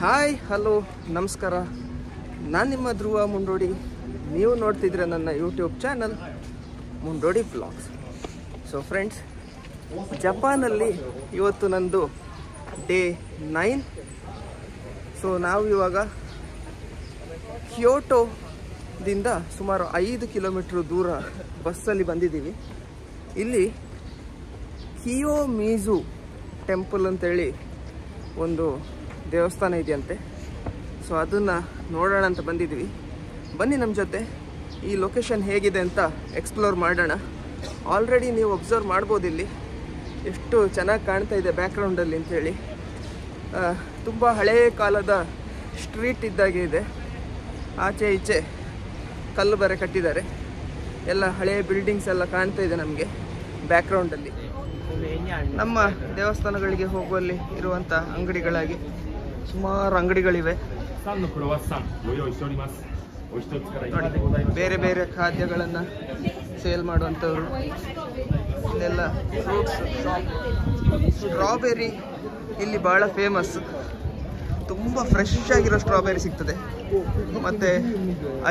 Hi hello ನಮಸ್ಕಾರ. ನಾನು ನಿಮ್ಮ ಧ್ರುವ ಮುಂಡೋಡಿ. ನೀವು ನೋಡ್ತಿದ್ರೆ ನನ್ನ YouTube channel Mundodi vlogs. So friends, ಜಪಾನಲ್ಲಿ ಇವತ್ತು ನಂದು ಡೇ 9. ಸೊ ನಾವು ಇವಾಗ ಕ್ಯೋಟೋದಿಂದ ಸುಮಾರು 5 ಕಿಲೋಮೀಟ್ರ್ ದೂರ ಬಸ್ಸಲ್ಲಿ ಬಂದಿದ್ದೀವಿ. ಇಲ್ಲಿ ಕಿಯೋಮಿಜು ಟೆಂಪಲ್ ಅಂತೇಳಿ ಒಂದು ದೇವಸ್ಥಾನ ಇದೆಯಂತೆ. ಸೊ ಅದನ್ನು ನೋಡೋಣ ಅಂತ ಬಂದಿದ್ವಿ. ಬನ್ನಿ ನಮ್ಮ ಜೊತೆ ಈ ಲೊಕೇಶನ್ ಹೇಗಿದೆ ಅಂತ ಎಕ್ಸ್ಪ್ಲೋರ್ ಮಾಡೋಣ. ಆಲ್ರೆಡಿ ನೀವು ಅಬ್ಸರ್ವ್ ಮಾಡ್ಬೋದು ಇಲ್ಲಿ ಎಷ್ಟು ಚೆನ್ನಾಗಿ ಕಾಣ್ತಾ ಇದೆ ಬ್ಯಾಕ್ಗ್ರೌಂಡಲ್ಲಿ ಅಂಥೇಳಿ. ತುಂಬ ಹಳೆಯ ಕಾಲದ ಸ್ಟ್ರೀಟ್ ಇದ್ದಾಗೆ ಇದೆ. ಆಚೆ ಈಚೆ ಕಲ್ಲು ಬೇರೆ ಕಟ್ಟಿದ್ದಾರೆ. ಎಲ್ಲ ಹಳೆಯ ಬಿಲ್ಡಿಂಗ್ಸ್ ಎಲ್ಲ ಕಾಣ್ತಾ ಇದೆ ನಮಗೆ ಬ್ಯಾಕ್ಗ್ರೌಂಡಲ್ಲಿ. ನಮ್ಮ ದೇವಸ್ಥಾನಗಳಿಗೆ ಹೋಗುವಲ್ಲಿ ಇರುವಂಥ ಅಂಗಡಿಗಳಾಗಿ ಸುಮಾರು ಅಂಗಡಿಗಳಿವೆ. ಬೇರೆ ಬೇರೆ ಖಾದ್ಯಗಳನ್ನು ಸೇಲ್ ಮಾಡುವಂಥವ್ರು. ಇಲ್ಲೆಲ್ಲ ಫ್ರೂಟ್ಸ್ ಶಾಪ್. ಸ್ಟ್ರಾಬೆರಿ ಇಲ್ಲಿ ಭಾಳ ಫೇಮಸ್. ತುಂಬ ಫ್ರೆಶ್ ಆಗಿರೋ ಸ್ಟ್ರಾಬೆರಿ ಸಿಗ್ತದೆ. ಮತ್ತು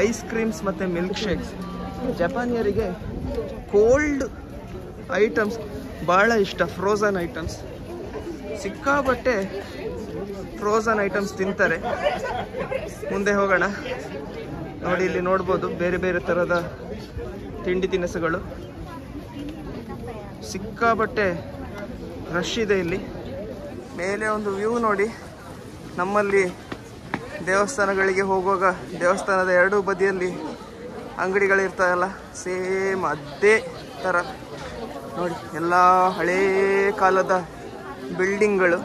ಐಸ್ ಕ್ರೀಮ್ಸ್ ಮತ್ತು ಮಿಲ್ಕ್ ಶೇಕ್ಸ್. ಜಪಾನಿಯರಿಗೆ ಕೋಲ್ಡ್ ಐಟಮ್ಸ್ ಭಾಳ ಇಷ್ಟ. ಫ್ರೋಝನ್ ಐಟಮ್ಸ್ ಸಿಕ್ಕಾಬಟ್ಟೆ ಫ್ರೋಝನ್ ಐಟಮ್ಸ್ ತಿಂತಾರೆ. ಮುಂದೆ ಹೋಗೋಣ. ನೋಡಿ, ಇಲ್ಲಿ ನೋಡ್ಬೋದು ಬೇರೆ ಬೇರೆ ಥರದ ತಿಂಡಿ ತಿನಿಸುಗಳು. ಸಿಕ್ಕಾಬಟ್ಟೆ ರಶ್ ಇದೆ ಇಲ್ಲಿ. ಮೇಲೆ ಒಂದು ವ್ಯೂ ನೋಡಿ. ನಮ್ಮಲ್ಲಿ ದೇವಸ್ಥಾನಗಳಿಗೆ ಹೋಗುವಾಗ ದೇವಸ್ಥಾನದ ಎರಡೂ ಬದಿಯಲ್ಲಿ ಅಂಗಡಿಗಳಿರ್ತಾವಲ್ಲ, ಸೇಮ್ ಅದೇ ಥರ ನೋಡಿ. ಎಲ್ಲ ಹಳೇ ಕಾಲದ ಬಿಲ್ಡಿಂಗ್ಗಳು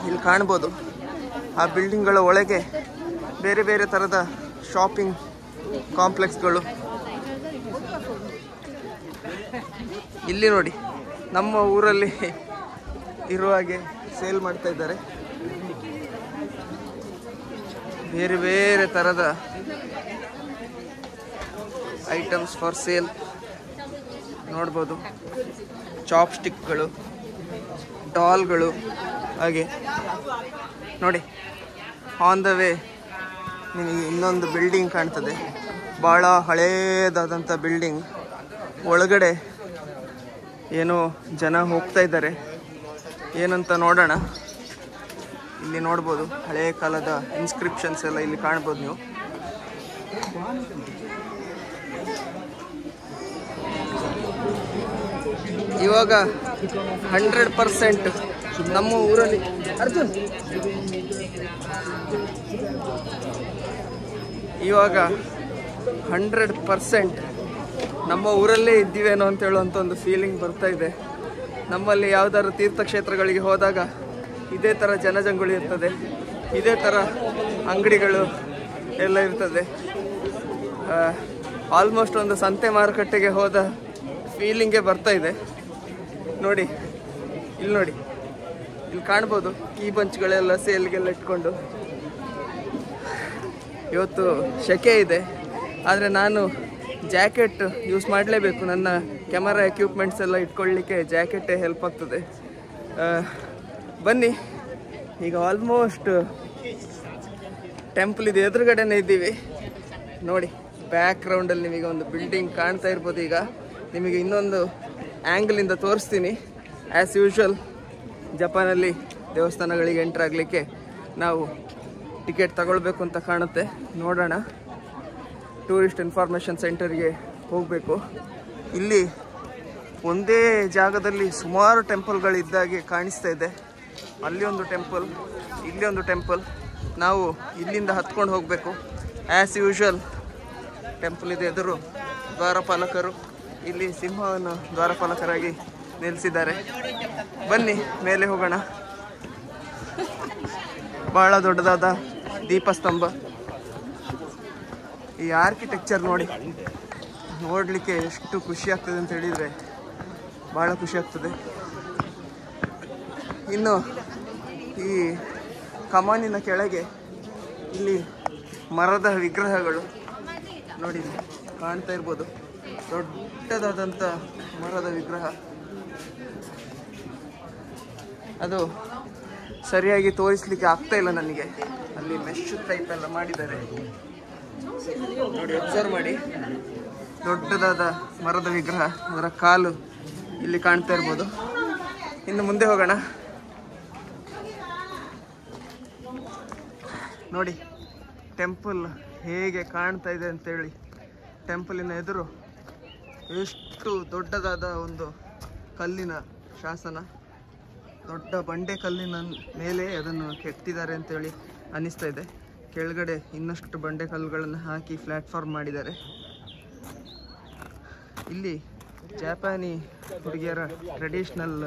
ಇಲ್ಲಿ ಕಾಣ್ಬೋದು. ಆ ಬಿಲ್ಡಿಂಗ್ಗಳ ಒಳಗೆ ಬೇರೆ ಬೇರೆ ಥರದ ಶಾಪಿಂಗ್ ಕಾಂಪ್ಲೆಕ್ಸ್ಗಳು. ಇಲ್ಲಿ ನೋಡಿ, ನಮ್ಮ ಊರಲ್ಲಿ ಇರುವ ಹಾಗೆ ಸೇಲ್ ಮಾಡ್ತಾ ಇದ್ದಾರೆ. ಬೇರೆ ಬೇರೆ ಥರದ ಐಟಮ್ಸ್ ಫಾರ್ ಸೇಲ್ ನೋಡ್ಬೋದು. ಚಾಪ್ ಸ್ಟಿಕ್ಗಳು, ಡಾಲ್ಗಳು. ಹಾಗೆ ನೋಡಿ, ಆನ್ ದ ವೇ ನಿಮಗೆ ಇನ್ನೊಂದು ಬಿಲ್ಡಿಂಗ್ ಕಾಣ್ತದೆ. ಭಾಳ ಹಳೇದಾದಂಥ ಬಿಲ್ಡಿಂಗ್. ಒಳಗಡೆ ಏನೋ ಜನ ಹೋಗ್ತಾ ಇದ್ದಾರೆ. ಏನಂತ ನೋಡೋಣ. ಇಲ್ಲಿ ನೋಡ್ಬೋದು ಹಳೆಯ ಕಾಲದ ಇನ್ಸ್ಕ್ರಿಪ್ಷನ್ಸ್ ಎಲ್ಲ ಇಲ್ಲಿ ಕಾಣ್ಬೋದು ನೀವು. ಇವಾಗ 100% ನಮ್ಮ ಊರಲ್ಲಿ ಇವಾಗ 100% ನಮ್ಮ ಊರಲ್ಲೇ ಇದ್ದೀವೇನೋ ಅಂತ ಹೇಳುವಂಥ ಒಂದು ಫೀಲಿಂಗ್ ಬರ್ತಾ ಇದೆ. ನಮ್ಮಲ್ಲಿ ಯಾವುದಾದ್ರು ತೀರ್ಥಕ್ಷೇತ್ರಗಳಿಗೆ ಹೋದಾಗ ಇದೇ ಥರ ಜನಜಂಗುಳಿ ಇರ್ತದೆ, ಇದೇ ಥರ ಅಂಗಡಿಗಳು ಎಲ್ಲ ಇರ್ತದೆ. ಆಲ್ಮೋಸ್ಟ್ ಒಂದು ಸಂತೆ ಮಾರುಕಟ್ಟೆಗೆ ಹೋದ ಫೀಲಿಂಗೇ ಬರ್ತಾ ಇದೆ. ನೋಡಿ, ಇಲ್ಲಿ ನೋಡಿ, ಇಲ್ಲಿ ಕಾಣ್ಬೋದು ಕೀ ಬಂಚ್ಗಳೆಲ್ಲ ಸೇಲ್ಗೆಲ್ಲ ಇಟ್ಕೊಂಡು. ಇವತ್ತು ಸೆಕೆ ಇದೆ, ಆದರೆ ನಾನು ಜಾಕೆಟ್ ಯೂಸ್ ಮಾಡಲೇಬೇಕು. ನನ್ನ ಕ್ಯಾಮರಾ ಎಕ್ವಿಪ್ಮೆಂಟ್ಸ್ ಎಲ್ಲ ಇಟ್ಕೊಳ್ಳಿಕ್ಕೆ ಜಾಕೆಟೇ ಹೆಲ್ಪ್ ಆಗ್ತದೆ. ಬನ್ನಿ, ಈಗ ಆಲ್ಮೋಸ್ಟ್ ಟೆಂಪಲ್ ಇದೆ ಎದುರುಗಡೆನೇ ಇದ್ದೀವಿ. ನೋಡಿ, ಬ್ಯಾಕ್ಗ್ರೌಂಡಲ್ಲಿ ನಿಮಗೆ ಒಂದು ಬಿಲ್ಡಿಂಗ್ ಕಾಣ್ತಾ ಇರ್ಬೋದು. ಈಗ ನಿಮಗೆ ಇನ್ನೊಂದು ಆ್ಯಂಗಲಿಂದ ತೋರಿಸ್ತೀನಿ. ಆ್ಯಸ್ ಯೂಶ್ವಲ್ ಜಪಾನಲ್ಲಿ ದೇವಸ್ಥಾನಗಳಿಗೆ ಎಂಟ್ರ್ ಆಗಲಿಕ್ಕೆ ನಾವು ಟಿಕೆಟ್ ತಗೊಳ್ಬೇಕು ಅಂತ ಕಾಣುತ್ತೆ. ನೋಡೋಣ. ಟೂರಿಸ್ಟ್ ಇನ್ಫಾರ್ಮೇಷನ್ ಸೆಂಟರ್ಗೆ ಹೋಗಬೇಕು. ಇಲ್ಲಿ ಒಂದೇ ಜಾಗದಲ್ಲಿ ಸುಮಾರು ಟೆಂಪಲ್ಗಳಿದ್ದಾಗೆ ಕಾಣಿಸ್ತಾ ಇದೆ. ಅಲ್ಲಿ ಒಂದು ಟೆಂಪಲ್, ಇಲ್ಲಿ ಒಂದು ಟೆಂಪಲ್. ನಾವು ಇಲ್ಲಿಂದ ಹತ್ಕೊಂಡು ಹೋಗಬೇಕು. ಆ್ಯಸ್ ಯೂಶ್ವಲ್ ಟೆಂಪಲ್ ಇದೆ ಎದುರು. ದ್ವಾರಪಾಲಕರು ಇಲ್ಲಿ ಸಿಂಹವನ್ನು ದ್ವಾರಪಾಲಕರಾಗಿ ನಿಲ್ಲಿಸಿದ್ದಾರೆ. ಬನ್ನಿ ಮೇಲೆ ಹೋಗೋಣ. ಭಾಳ ದೊಡ್ಡದಾದ ದೀಪಸ್ತಂಭ. ಈ ಆರ್ಕಿಟೆಕ್ಚರ್ ನೋಡಿ, ನೋಡಲಿಕ್ಕೆ ಎಷ್ಟು ಖುಷಿ ಆಗ್ತದೆ ಅಂತ ಹೇಳಿದರೆ ಭಾಳ ಖುಷಿ ಆಗ್ತದೆ. ಇನ್ನು ಈ ಕಮಾನಿನ ಕೆಳಗೆ ಇಲ್ಲಿ ಮರದ ವಿಗ್ರಹಗಳು ನೋಡಿ ಕಾಣ್ತಾ ಇರ್ಬೋದು. ದೊಡ್ಡದಾದಂಥ ಮರದ ವಿಗ್ರಹ. ಅದು ಸರಿಯಾಗಿ ತೋರಿಸ್ಲಿಕ್ಕೆ ಆಗ್ತಾ ಇಲ್ಲ ನನಗೆ. ಅಲ್ಲಿ ಮೆಶ್ ಟೈಪ್ ಎಲ್ಲ ಮಾಡಿದ್ದಾರೆ ನೋಡಿ, ಅಬ್ಸರ್ವ್ ಮಾಡಿ. ದೊಡ್ಡದಾದ ಮರದ ವಿಗ್ರಹ, ಅದರ ಕಾಲು ಇಲ್ಲಿ ಕಾಣ್ತಾ ಇರ್ಬೋದು. ಇನ್ನು ಮುಂದೆ ಹೋಗೋಣ. ನೋಡಿ ಟೆಂಪಲ್ ಹೇಗೆ ಕಾಣ್ತಾ ಇದೆ ಅಂತೇಳಿ. ಟೆಂಪಲಿನ ಎದುರು ಎಷ್ಟು ದೊಡ್ಡದಾದ ಒಂದು ಕಲ್ಲಿನ ಶಾಸನ, ದೊಡ್ಡ ಬಂಡೆ ಕಲ್ಲಿನ ಮೇಲೆ ಅದನ್ನು ಕೆತ್ತಿದ್ದಾರೆ ಅಂತೇಳಿ ಅನ್ನಿಸ್ತಾ ಇದೆ. ಕೆಳಗಡೆ ಇನ್ನಷ್ಟು ಬಂಡೆ ಕಲ್ಲುಗಳನ್ನು ಹಾಕಿ ಪ್ಲ್ಯಾಟ್ಫಾರ್ಮ್ ಮಾಡಿದ್ದಾರೆ. ಇಲ್ಲಿ ಜಪಾನಿ ಹುಡುಗಿಯರ ಟ್ರೆಡಿಷ್ನಲ್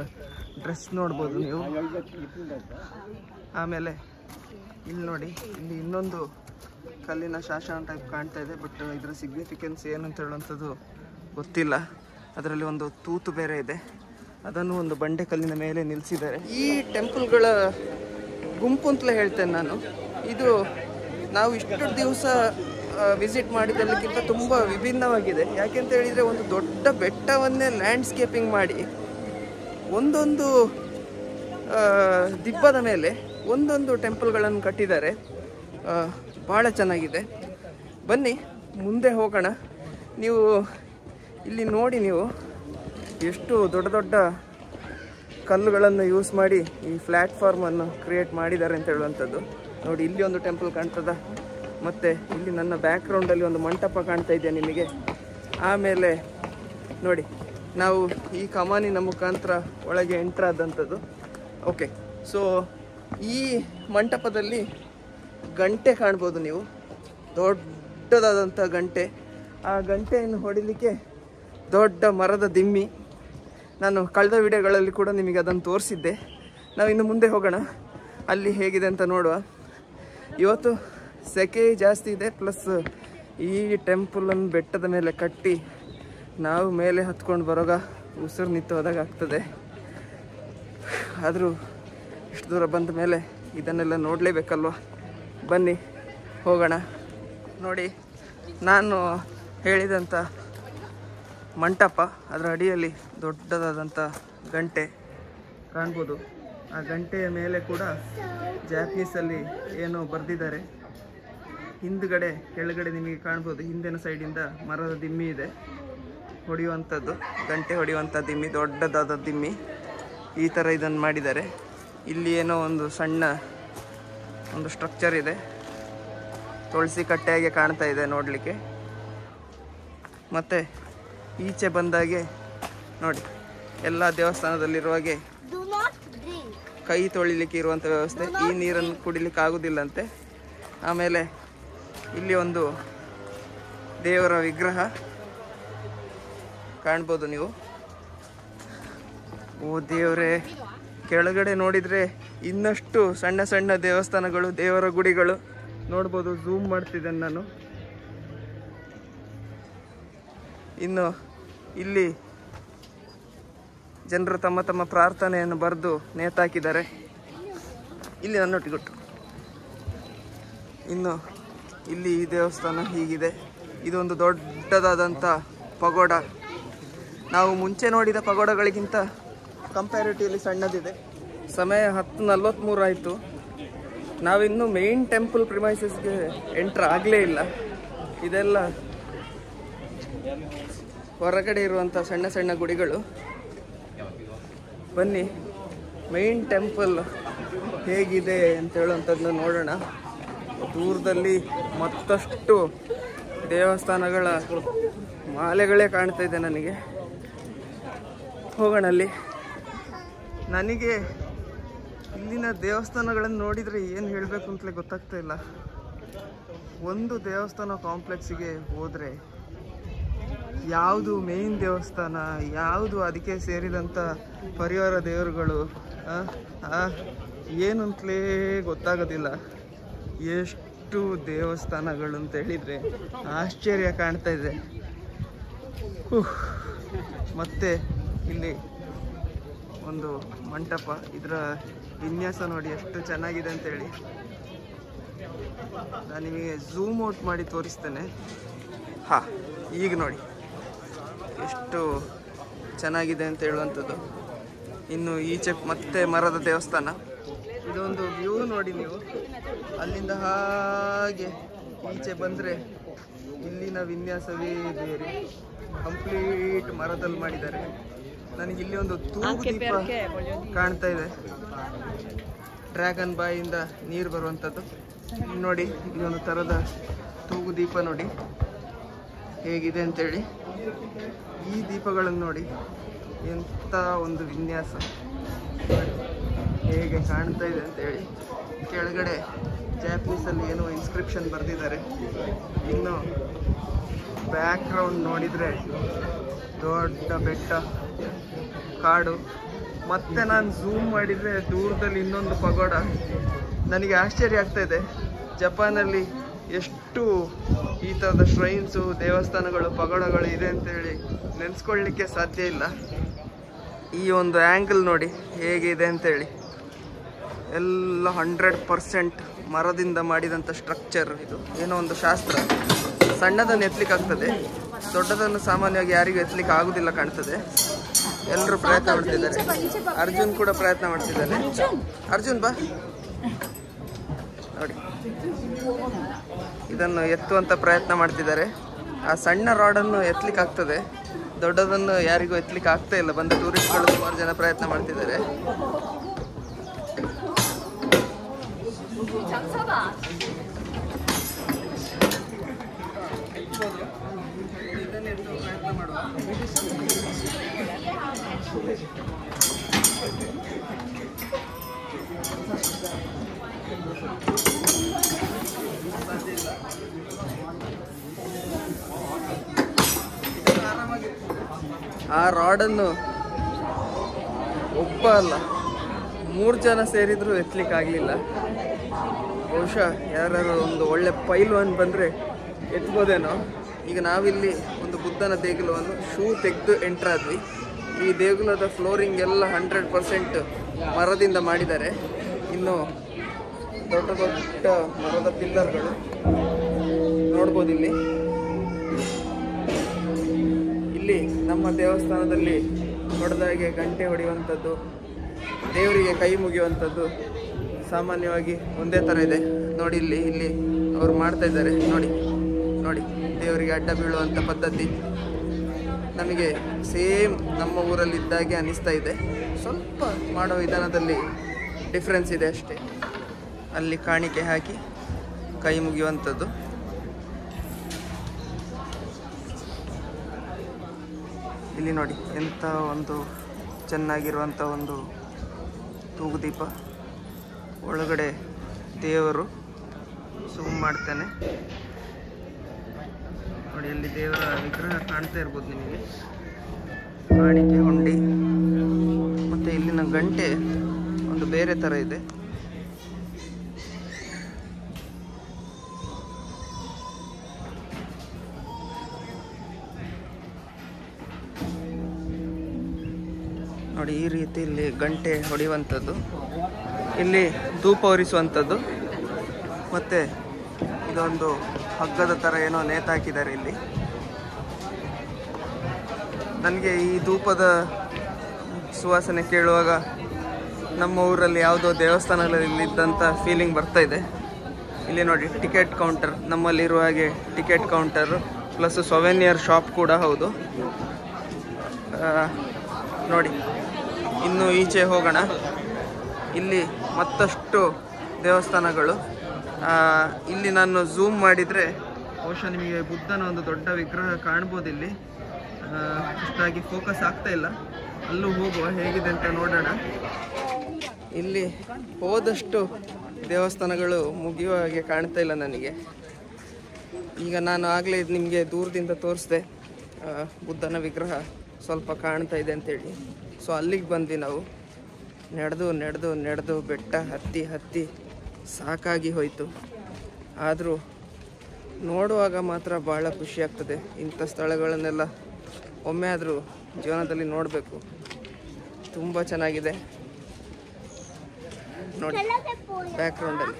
ಡ್ರೆಸ್ ನೋಡ್ಬೋದು ನೀವು. ಆಮೇಲೆ ಇಲ್ಲಿ ನೋಡಿ, ಇಲ್ಲಿ ಇನ್ನೊಂದು ಕಲ್ಲಿನ ಶಾಸನ ಟೈಪ್ ಕಾಣ್ತಾ ಇದೆ. ಬಟ್ ಇದರ ಸಿಗ್ನಿಫಿಕೆನ್ಸ್ ಏನಂತ ಹೇಳುವಂಥದ್ದು ಗೊತ್ತಿಲ್ಲ. ಅದರಲ್ಲಿ ಒಂದು ತೂತು ಬೇರೆ ಇದೆ, ಅದನ್ನು ಒಂದು ಬಂಡೆ ಕಲ್ಲಿನ ಮೇಲೆ ನಿಲ್ಲಿಸಿದ್ದಾರೆ. ಈ ಟೆಂಪಲ್ಗಳ ಗುಂಪು ಅಂತಲೇ ಹೇಳ್ತೇನೆ ನಾನು. ಇದು ನಾವು ಇಷ್ಟು ದಿವಸ ವಿಸಿಟ್ ಮಾಡಿದ್ದಕ್ಕಿಂತ ತುಂಬ ವಿಭಿನ್ನವಾಗಿದೆ. ಯಾಕೆಂತ ಹೇಳಿದರೆ, ಒಂದು ದೊಡ್ಡ ಬೆಟ್ಟವನ್ನೇ ಲ್ಯಾಂಡ್ಸ್ಕೇಪಿಂಗ್ ಮಾಡಿ ಒಂದೊಂದು ದಿಬ್ಬದ ಮೇಲೆ ಒಂದೊಂದು ಟೆಂಪಲ್ಗಳನ್ನು ಕಟ್ಟಿದ್ದಾರೆ. ಭಾಳ ಚೆನ್ನಾಗಿದೆ. ಬನ್ನಿ ಮುಂದೆ ಹೋಗೋಣ. ನೀವು ಇಲ್ಲಿ ನೋಡಿ, ನೀವು ಎಷ್ಟು ದೊಡ್ಡ ದೊಡ್ಡ ಕಲ್ಲುಗಳನ್ನು ಯೂಸ್ ಮಾಡಿ ಈ ಪ್ಲ್ಯಾಟ್ಫಾರ್ಮನ್ನು ಕ್ರಿಯೇಟ್ ಮಾಡಿದ್ದಾರೆ ಅಂತ ಹೇಳುವಂಥದ್ದು. ನೋಡಿ, ಇಲ್ಲಿ ಒಂದು ಟೆಂಪಲ್ ಕಾಣ್ತದ, ಮತ್ತು ಇಲ್ಲಿ ನನ್ನ ಬ್ಯಾಕ್ಗ್ರೌಂಡಲ್ಲಿ ಒಂದು ಮಂಟಪ ಕಾಣ್ತಾ ಇದೆಯಾ ನಿಮಗೆ. ಆಮೇಲೆ ನೋಡಿ, ನಾವು ಈ ಕಮಾನಿನ ಮುಖಾಂತರ ಒಳಗೆ ಎಂಟ್ರ್ ಆದಂಥದ್ದು. ಓಕೆ, ಸೊ ಈ ಮಂಟಪದಲ್ಲಿ ಗಂಟೆ ಕಾಣ್ಬೋದು ನೀವು, ದೊಡ್ಡದಾದಂಥ ಗಂಟೆ. ಆ ಗಂಟೆಯನ್ನು ಹೊಡಿಲಿಕ್ಕೆ ದೊಡ್ಡ ಮರದ ದಿಮ್ಮಿ. ನಾನು ಕಳೆದ ವಿಡಿಯೋಗಳಲ್ಲಿ ಕೂಡ ನಿಮಗೆ ಅದನ್ನು ತೋರಿಸಿದ್ದೆ. ನಾವು ಇನ್ನು ಮುಂದೆ ಹೋಗೋಣ, ಅಲ್ಲಿ ಹೇಗಿದೆ ಅಂತ ನೋಡುವ. ಇವತ್ತು ಸೆಕೆ ಜಾಸ್ತಿ ಇದೆ, ಪ್ಲಸ್ ಈ ಟೆಂಪಲನ್ನು ಬೆಟ್ಟದ ಮೇಲೆ ಕಟ್ಟಿ ನಾವು ಮೇಲೆ ಹತ್ಕೊಂಡು ಬರೋಗ ಉಸಿರು ನಿಂತು ಹೋದಾಗ ಆಗ್ತದೆ. ಆದರೂ ಇಷ್ಟು ದೂರ ಬಂದ ಮೇಲೆ ಇದನ್ನೆಲ್ಲ ನೋಡಲೇಬೇಕಲ್ವ. ಬನ್ನಿ ಹೋಗೋಣ. ನೋಡಿ, ನಾನು ಹೇಳಿದಂಥ ಮಂಟಪ, ಅದರ ಅಡಿಯಲ್ಲಿ ದೊಡ್ಡದಾದಂಥ ಗಂಟೆ ಕಾಣ್ಬೋದು. ಆ ಗಂಟೆಯ ಮೇಲೆ ಕೂಡ ಜಾಪನೀಸಲ್ಲಿ ಏನೋ ಬರೆದಿದ್ದಾರೆ. ಹಿಂದುಗಡೆ ಕೆಳಗಡೆ ನಿಮಗೆ ಕಾಣ್ಬೋದು, ಹಿಂದಿನ ಸೈಡಿಂದ ಮರದ ದಿಮ್ಮಿ ಇದೆ, ಹೊಡೆಯುವಂಥದ್ದು, ಗಂಟೆ ಹೊಡೆಯುವಂಥ ದಿಮ್ಮಿ, ದೊಡ್ಡದಾದ ದಿಮ್ಮಿ. ಈ ಥರ ಇದನ್ನು ಮಾಡಿದ್ದಾರೆ. ಇಲ್ಲಿ ಏನೋ ಒಂದು ಸಣ್ಣ ಒಂದು ಸ್ಟ್ರಕ್ಚರ್ ಇದೆ, ತುಳಸಿ ಕಟ್ಟೆಯಾಗೆ ಕಾಣ್ತಾ ಇದೆ ನೋಡಲಿಕ್ಕೆ. ಮತ್ತು ಈಚೆ ಬಂದಾಗೆ ನೋಡಿ, ಎಲ್ಲ ದೇವಸ್ಥಾನದಲ್ಲಿರುವ ಹಾಗೆ ಕೈ ತೊಳಿಲಿಕ್ಕೆ ಇರುವಂಥ ವ್ಯವಸ್ಥೆ. ಈ ನೀರನ್ನು ಕುಡಿಲಿಕ್ಕೆ ಆಗೋದಿಲ್ಲಂತೆ. ಆಮೇಲೆ ಇಲ್ಲಿ ಒಂದು ದೇವರ ವಿಗ್ರಹ ಕಾಣ್ಬೋದು ನೀವು. ಓ ದೇವರೇ, ಕೆಳಗಡೆ ನೋಡಿದರೆ ಇನ್ನಷ್ಟು ಸಣ್ಣ ಸಣ್ಣ ದೇವಸ್ಥಾನಗಳು, ದೇವರ ಗುಡಿಗಳು ನೋಡ್ಬೋದು. ಝೂಮ್ ಮಾಡ್ತಿದ್ದೇನೆ ನಾನು. ಇನ್ನು ಇಲ್ಲಿ ಜನರು ತಮ್ಮ ತಮ್ಮ ಪ್ರಾರ್ಥನೆಯನ್ನು ಬರೆದು ನೇತಾಕಿದ್ದಾರೆ. ಇಲ್ಲಿ ನನ್ನೊಟ್ಟಿಗೊಟ್ಟು. ಇನ್ನು ಇಲ್ಲಿ ಈ ದೇವಸ್ಥಾನ ಹೀಗಿದೆ. ಇದೊಂದು ದೊಡ್ಡದಾದಂಥ ಪಗೋಡ. ನಾವು ಮುಂಚೆ ನೋಡಿದ ಪಗೋಡಗಳಿಗಿಂತ ಕಂಪ್ಯಾರಿಟಿವ್ಲಿ ಸಣ್ಣದಿದೆ. ಸಮಯ 10:43 ಆಯಿತು. ನಾವಿನ್ನೂ ಮೇನ್ ಟೆಂಪಲ್ ಪ್ರಿಮೈಸಸ್ಗೆ ಎಂಟ್ರ್ ಆಗಲೇ ಇಲ್ಲ. ಇದೆಲ್ಲ ಹೊರಗಡೆ ಇರುವಂಥ ಸಣ್ಣ ಸಣ್ಣ ಗುಡಿಗಳು. ಬನ್ನಿ ಮೇನ್ ಟೆಂಪಲ್ ಹೇಗಿದೆ ಅಂತ ಹೇಳುವಂಥದ್ದನ್ನ ನೋಡೋಣ. ದೂರದಲ್ಲಿ ಮತ್ತಷ್ಟು ದೇವಸ್ಥಾನಗಳ ಮಾಲೆಗಳೇ ಕಾಣ್ತಾ ಇದೆ ನನಗೆ. ಹೋಗೋಣ ಅಲ್ಲಿ. ನನಗೆ ಇಲ್ಲಿನ ದೇವಸ್ಥಾನಗಳನ್ನು ನೋಡಿದರೆ ಏನು ಹೇಳಬೇಕು ಅಂತಲೇ ಗೊತ್ತಾಗ್ತಾ ಇಲ್ಲ. ಒಂದು ದೇವಸ್ಥಾನ ಕಾಂಪ್ಲೆಕ್ಸಿಗೆ ಹೋದರೆ ಯಾವುದು ಮೇನ್ ದೇವಸ್ಥಾನ, ಯಾವುದು ಅದಕ್ಕೆ ಸೇರಿದಂಥ ಪರಿವಾರ ದೇವರುಗಳು ಏನು ಅಂತಲೇ ಗೊತ್ತಾಗೋದಿಲ್ಲ. ಎಷ್ಟು ದೇವಸ್ಥಾನಗಳು ಅಂತ ಹೇಳಿದರೆ ಆಶ್ಚರ್ಯ ಕಾಣ್ತಾ ಇದೆ. ಮತ್ತೆ ಇಲ್ಲಿ ಒಂದು ಮಂಟಪ, ಇದರ ವಿನ್ಯಾಸ ನೋಡಿ ಎಷ್ಟು ಚೆನ್ನಾಗಿದೆ ಅಂತೇಳಿ. ನಾನು ನಿಮಗೆ ಝೂಮ್ ಔಟ್ ಮಾಡಿ ತೋರಿಸ್ತೇನೆ. ಹಾಂ, ಈಗ ನೋಡಿ ಎಷ್ಟು ಚೆನ್ನಾಗಿದೆ ಅಂತ ಹೇಳುವಂಥದ್ದು. ಇನ್ನು ಈಚೆ ಮತ್ತೆ ಮರದ ದೇವಸ್ಥಾನ. ಇದೊಂದು ವ್ಯೂ ನೋಡಿ ನೀವು. ಅಲ್ಲಿಂದ ಹಾಗೆ ಈಚೆ ಬಂದರೆ ಇಲ್ಲಿನ ವಿನ್ಯಾಸವೇ ಬೇರೆ. ಕಂಪ್ಲೀಟ್ ಮರದಲ್ಲಿ ಮಾಡಿದ್ದಾರೆ. ನನಗೆ ಇಲ್ಲಿ ಒಂದು ತೂಗು ದೀಪ ಕಾಣ್ತಾ ಇದೆ. ಡ್ರ್ಯಾಗನ್ ಬಾಯಿಂದ ನೀರು ಬರುವಂಥದ್ದು ನೋಡಿ. ಇದೊಂದು ಥರದ ತೂಗು ದೀಪ ನೋಡಿ ಹೇಗಿದೆ ಅಂತೇಳಿ. ಈ ದೀಪಗಳನ್ನು ನೋಡಿ, ಎಂಥ ಒಂದು ವಿನ್ಯಾಸ, ಹೇಗೆ ಕಾಣ್ತಾ ಇದೆ ಅಂತೇಳಿ. ಕೆಳಗಡೆ ಜಾಪನೀಸಲ್ಲಿ ಏನೋ ಇನ್ಸ್ಕ್ರಿಪ್ಷನ್ ಬರೆದಿದ್ದಾರೆ. ಇನ್ನು ಬ್ಯಾಕ್ ಗ್ರೌಂಡ್ ನೋಡಿದರೆ ದೊಡ್ಡ ಬೆಟ್ಟ, ಕಾಡು. ಮತ್ತೆ ನಾನು ಝೂಮ್ ಮಾಡಿದರೆ ದೂರದಲ್ಲಿ ಇನ್ನೊಂದು ಪಗೋಡ. ನನಗೆ ಆಶ್ಚರ್ಯ ಆಗ್ತಾ ಇದೆ, ಜಪಾನಲ್ಲಿ ಎಷ್ಟು ಈ ಥರದ ಶ್ರೈನ್ಸು, ದೇವಸ್ಥಾನಗಳು, ಪಗೋಡಗಳು ಇದೆ ಅಂತೇಳಿ ನೆನೆಸ್ಕೊಳ್ಳಿಕ್ಕೆ ಸಾಧ್ಯ ಇಲ್ಲ. ಈ ಒಂದು ಆ್ಯಂಗಲ್ ನೋಡಿ ಹೇಗಿದೆ ಅಂತೇಳಿ. ಎಲ್ಲ 100% ಮರದಿಂದ ಮಾಡಿದಂಥ ಸ್ಟ್ರಕ್ಚರ್. ಇದು ಏನೋ ಒಂದು ಶಾಸ್ತ್ರ. ಸಣ್ಣದನ್ನು ಎತ್ತಲಿಕ್ಕೆ ಆಗ್ತದೆ, ದೊಡ್ಡದನ್ನು ಸಾಮಾನ್ಯವಾಗಿ ಯಾರಿಗೂ ಎತ್ತಲಿಕ್ಕೆ ಆಗೋದಿಲ್ಲ ಕಾಣ್ತದೆ. ಎಲ್ಲರೂ ಪ್ರಯತ್ನ ಮಾಡ್ತಿದ್ದಾರೆ. ಅರ್ಜುನ್ ಕೂಡ ಪ್ರಯತ್ನ ಮಾಡ್ತಿದ್ದಾನೆ. ಅರ್ಜುನ್ ಬಾ ನೋಡಿ, ಇದನ್ನು ಎತ್ತುವಂಥ ಪ್ರಯತ್ನ ಮಾಡ್ತಿದ್ದಾರೆ. ಆ ಸಣ್ಣ ರಾಡನ್ನು ಎತ್ತಲಿಕ್ಕೆ ಆಗ್ತದೆ, ದೊಡ್ಡದನ್ನು ಯಾರಿಗೂ ಎತ್ತಲಿಕ್ಕೆ ಆಗ್ತಾ ಇಲ್ಲ. ಬಂದ ಟೂರಿಸ್ಟ್ಗಳು ಸುಮಾರು ಜನ ಪ್ರಯತ್ನ ಮಾಡ್ತಿದ್ದಾರೆ. ಆ ರಾಡನ್ನು ಒಬ್ಬ ಅಲ್ಲ 3 ಜನ ಸೇರಿದ್ರು ಎತ್ತಲಿಕ್ಕೆ ಆಗಲಿಲ್ಲ. ಬಹುಶಃ ಯಾರು ಒಂದು ಒಳ್ಳೆ ಪೈಲ್ವಾನ್ ಬಂದರೆ ಎತ್ಬೋದೇನೋ. ಈಗ ನಾವಿಲ್ಲಿ ಒಂದು ಬುದ್ಧನ ದೇಗುಲವನ್ನು ಶೂ ತೆಗೆದು ಎಂಟ್ರಾದ್ವಿ. ಈ ದೇಗುಲದ ಫ್ಲೋರಿಂಗ್ ಎಲ್ಲ 100% ಮರದಿಂದ ಮಾಡಿದ್ದಾರೆ. ಇನ್ನು ದೊಡ್ಡ ದೊಡ್ಡ ಮರದ ಪಿಲ್ಲರ್ಗಳು ನೋಡ್ಬೋದು. ಇಲ್ಲಿ ನಮ್ಮ ದೇವಸ್ಥಾನದಲ್ಲಿ ಹೊಡೆದಾಗೆ ಗಂಟೆ ಹೊಡೆಯುವಂಥದ್ದು, ದೇವರಿಗೆ ಕೈ ಮುಗಿಯುವಂಥದ್ದು ಸಾಮಾನ್ಯವಾಗಿ ಒಂದೇ ಥರ ಇದೆ ನೋಡಿ. ಇಲ್ಲಿ ಅವರು ಮಾಡ್ತಾ ಇದ್ದಾರೆ ನೋಡಿ, ದೇವರಿಗೆ ಅಡ್ಡ ಬೀಳುವಂಥ ಪದ್ಧತಿ ನಮಗೆ ಸೇಮ್ ನಮ್ಮ ಊರಲ್ಲಿ ಇದ್ದಾಗೆ ಅನ್ನಿಸ್ತಾ ಇದೆ. ಸ್ವಲ್ಪ ಮಾಡೋ ವಿಧಾನದಲ್ಲಿ ಡಿಫ್ರೆನ್ಸ್ ಇದೆ ಅಷ್ಟೇ. ಅಲ್ಲಿ ಕಾಣಿಕೆ ಹಾಕಿ ಕೈ ಮುಗಿಯುವಂಥದ್ದು. ಇಲ್ಲಿ ನೋಡಿ ಎಂಥ ಒಂದು ಚೆನ್ನಾಗಿರುವಂಥ ಒಂದು ತೂಗುದೀಪ. ಒಳಗಡೆ ದೇವರು ಝೂಮ್ ಮಾಡ್ತಾನೆ ನೋಡಿ. ಅಲ್ಲಿ ದೇವರ ವಿಗ್ರಹ ಕಾಣ್ತಾ ಇರ್ಬೋದು ನಿಮಗೆ. ಕಾಣಿಕೆ ಹುಂಡಿ ಮತ್ತು ಇಲ್ಲಿನ ಗಂಟೆ ಒಂದು ಬೇರೆ ಥರ ಇದೆ. ನೋಡಿ ಈ ರೀತಿ ಇಲ್ಲಿ ಗಂಟೆ ಹೊಡೆಯುವಂಥದ್ದು, ಇಲ್ಲಿ ಧೂಪ ಉರಿಸುವಂಥದ್ದು. ಮತ್ತು ಇದೊಂದು ಹಗ್ಗದ ಥರ ಏನೋ ನೇತಾಕಿದ್ದಾರೆ ಇಲ್ಲಿ. ನನಗೆ ಈ ಧೂಪದ ಸುವಾಸನೆ ಕೇಳುವಾಗ ನಮ್ಮ ಊರಲ್ಲಿ ಯಾವುದೋ ದೇವಸ್ಥಾನದಲ್ಲಿದ್ದಂಥ ಫೀಲಿಂಗ್ ಬರ್ತಾ ಇದೆ. ಇಲ್ಲಿ ನೋಡಿ ಟಿಕೆಟ್ ಕೌಂಟರ್, ನಮ್ಮಲ್ಲಿರುವ ಹಾಗೆ ಟಿಕೆಟ್ ಕೌಂಟರ್ ಪ್ಲಸ್ ಸೊವೆನಿಯರ್ ಶಾಪ್ ಕೂಡ ಹೌದು. ನೋಡಿ ಇನ್ನು ಈಚೆ ಹೋಗೋಣ. ಇಲ್ಲಿ ಮತ್ತಷ್ಟು ದೇವಸ್ಥಾನಗಳು. ಇಲ್ಲಿ ನಾನು ಝೂಮ್ ಮಾಡಿದರೆ ಬಹುಶಃ ನಿಮಗೆ ಬುದ್ಧನ ಒಂದು ದೊಡ್ಡ ವಿಗ್ರಹ ಕಾಣ್ಬೋದು. ಇಲ್ಲಿ ಅಷ್ಟಾಗಿ ಫೋಕಸ್ ಆಗ್ತಾ ಇಲ್ಲ. ಅಲ್ಲೂ ಹೋಗುವ, ಹೇಗಿದೆ ಅಂತ ನೋಡೋಣ. ಇಲ್ಲಿ ಹೋದಷ್ಟು ದೇವಸ್ಥಾನಗಳು ಮುಗಿಯುವ ಹಾಗೆ ಕಾಣ್ತಾ ಇಲ್ಲ ನನಗೆ. ಈಗ ನಾನು ಆಗಲೇ ನಿಮಗೆ ದೂರದಿಂದ ತೋರಿಸಿದೆ ಬುದ್ಧನ ವಿಗ್ರಹ ಸ್ವಲ್ಪ ಕಾಣ್ತಾ ಇದೆ ಅಂತೇಳಿ. ಸೊ ಅಲ್ಲಿಗೆ ಬಂದ್ವಿ ನಾವು. ನಡೆದು ಬೆಟ್ಟ ಹತ್ತಿ ಸಾಕಾಗಿ ಹೋಯಿತು. ಆದರೂ ನೋಡುವಾಗ ಮಾತ್ರ ಭಾಳ ಖುಷಿ ಆಗ್ತದೆ. ಇಂಥ ಸ್ಥಳಗಳನ್ನೆಲ್ಲ ಒಮ್ಮೆ ಆದರೂ ಜೀವನದಲ್ಲಿ ನೋಡಬೇಕು. ತುಂಬ ಚೆನ್ನಾಗಿದೆ ನೋಡಿ ಬ್ಯಾಕ್ಗ್ರೌಂಡಲ್ಲಿ.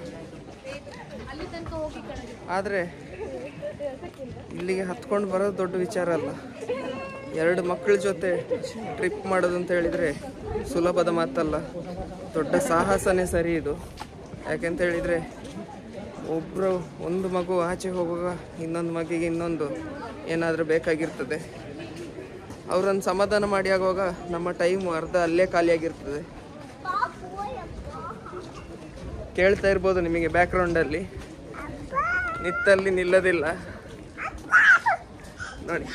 ಆದರೆ ಇಲ್ಲಿಗೆ ಹತ್ಕೊಂಡು ಬರೋದು ದೊಡ್ಡ ವಿಚಾರ ಅಲ್ಲ. 2 ಮಕ್ಕಳ ಜೊತೆ ಟ್ರಿಪ್ ಮಾಡೋದು ಅಂತ ಹೇಳಿದರೆ ಸುಲಭದ ಮಾತಲ್ಲ, ದೊಡ್ಡ ಸಾಹಸನೇ ಸರಿ ಇದು. ಯಾಕೆಂತ ಹೇಳಿದರೆ ಒಂದು ಮಗು ಆಚೆ ಹೋಗುವಾಗ ಇನ್ನೊಂದು ಮಗಿಗೆ ಇನ್ನೊಂದು ಏನಾದರೂ ಬೇಕಾಗಿರ್ತದೆ. ಅವರನ್ನು ಸಮಾಧಾನ ಮಾಡಿ ಆಗುವಾಗ ನಮ್ಮ ಟೈಮು ಅರ್ಧ ಅಲ್ಲೇ ಖಾಲಿಯಾಗಿರ್ತದೆ. ಕೇಳ್ತಾ ಇರ್ಬೋದು ನಿಮಗೆ ಬ್ಯಾಕ್ಗ್ರೌಂಡಲ್ಲಿ, ನಿತ್ತಲ್ಲಿ ನಿಲ್ಲದಿಲ್ಲ ನೋಡಿ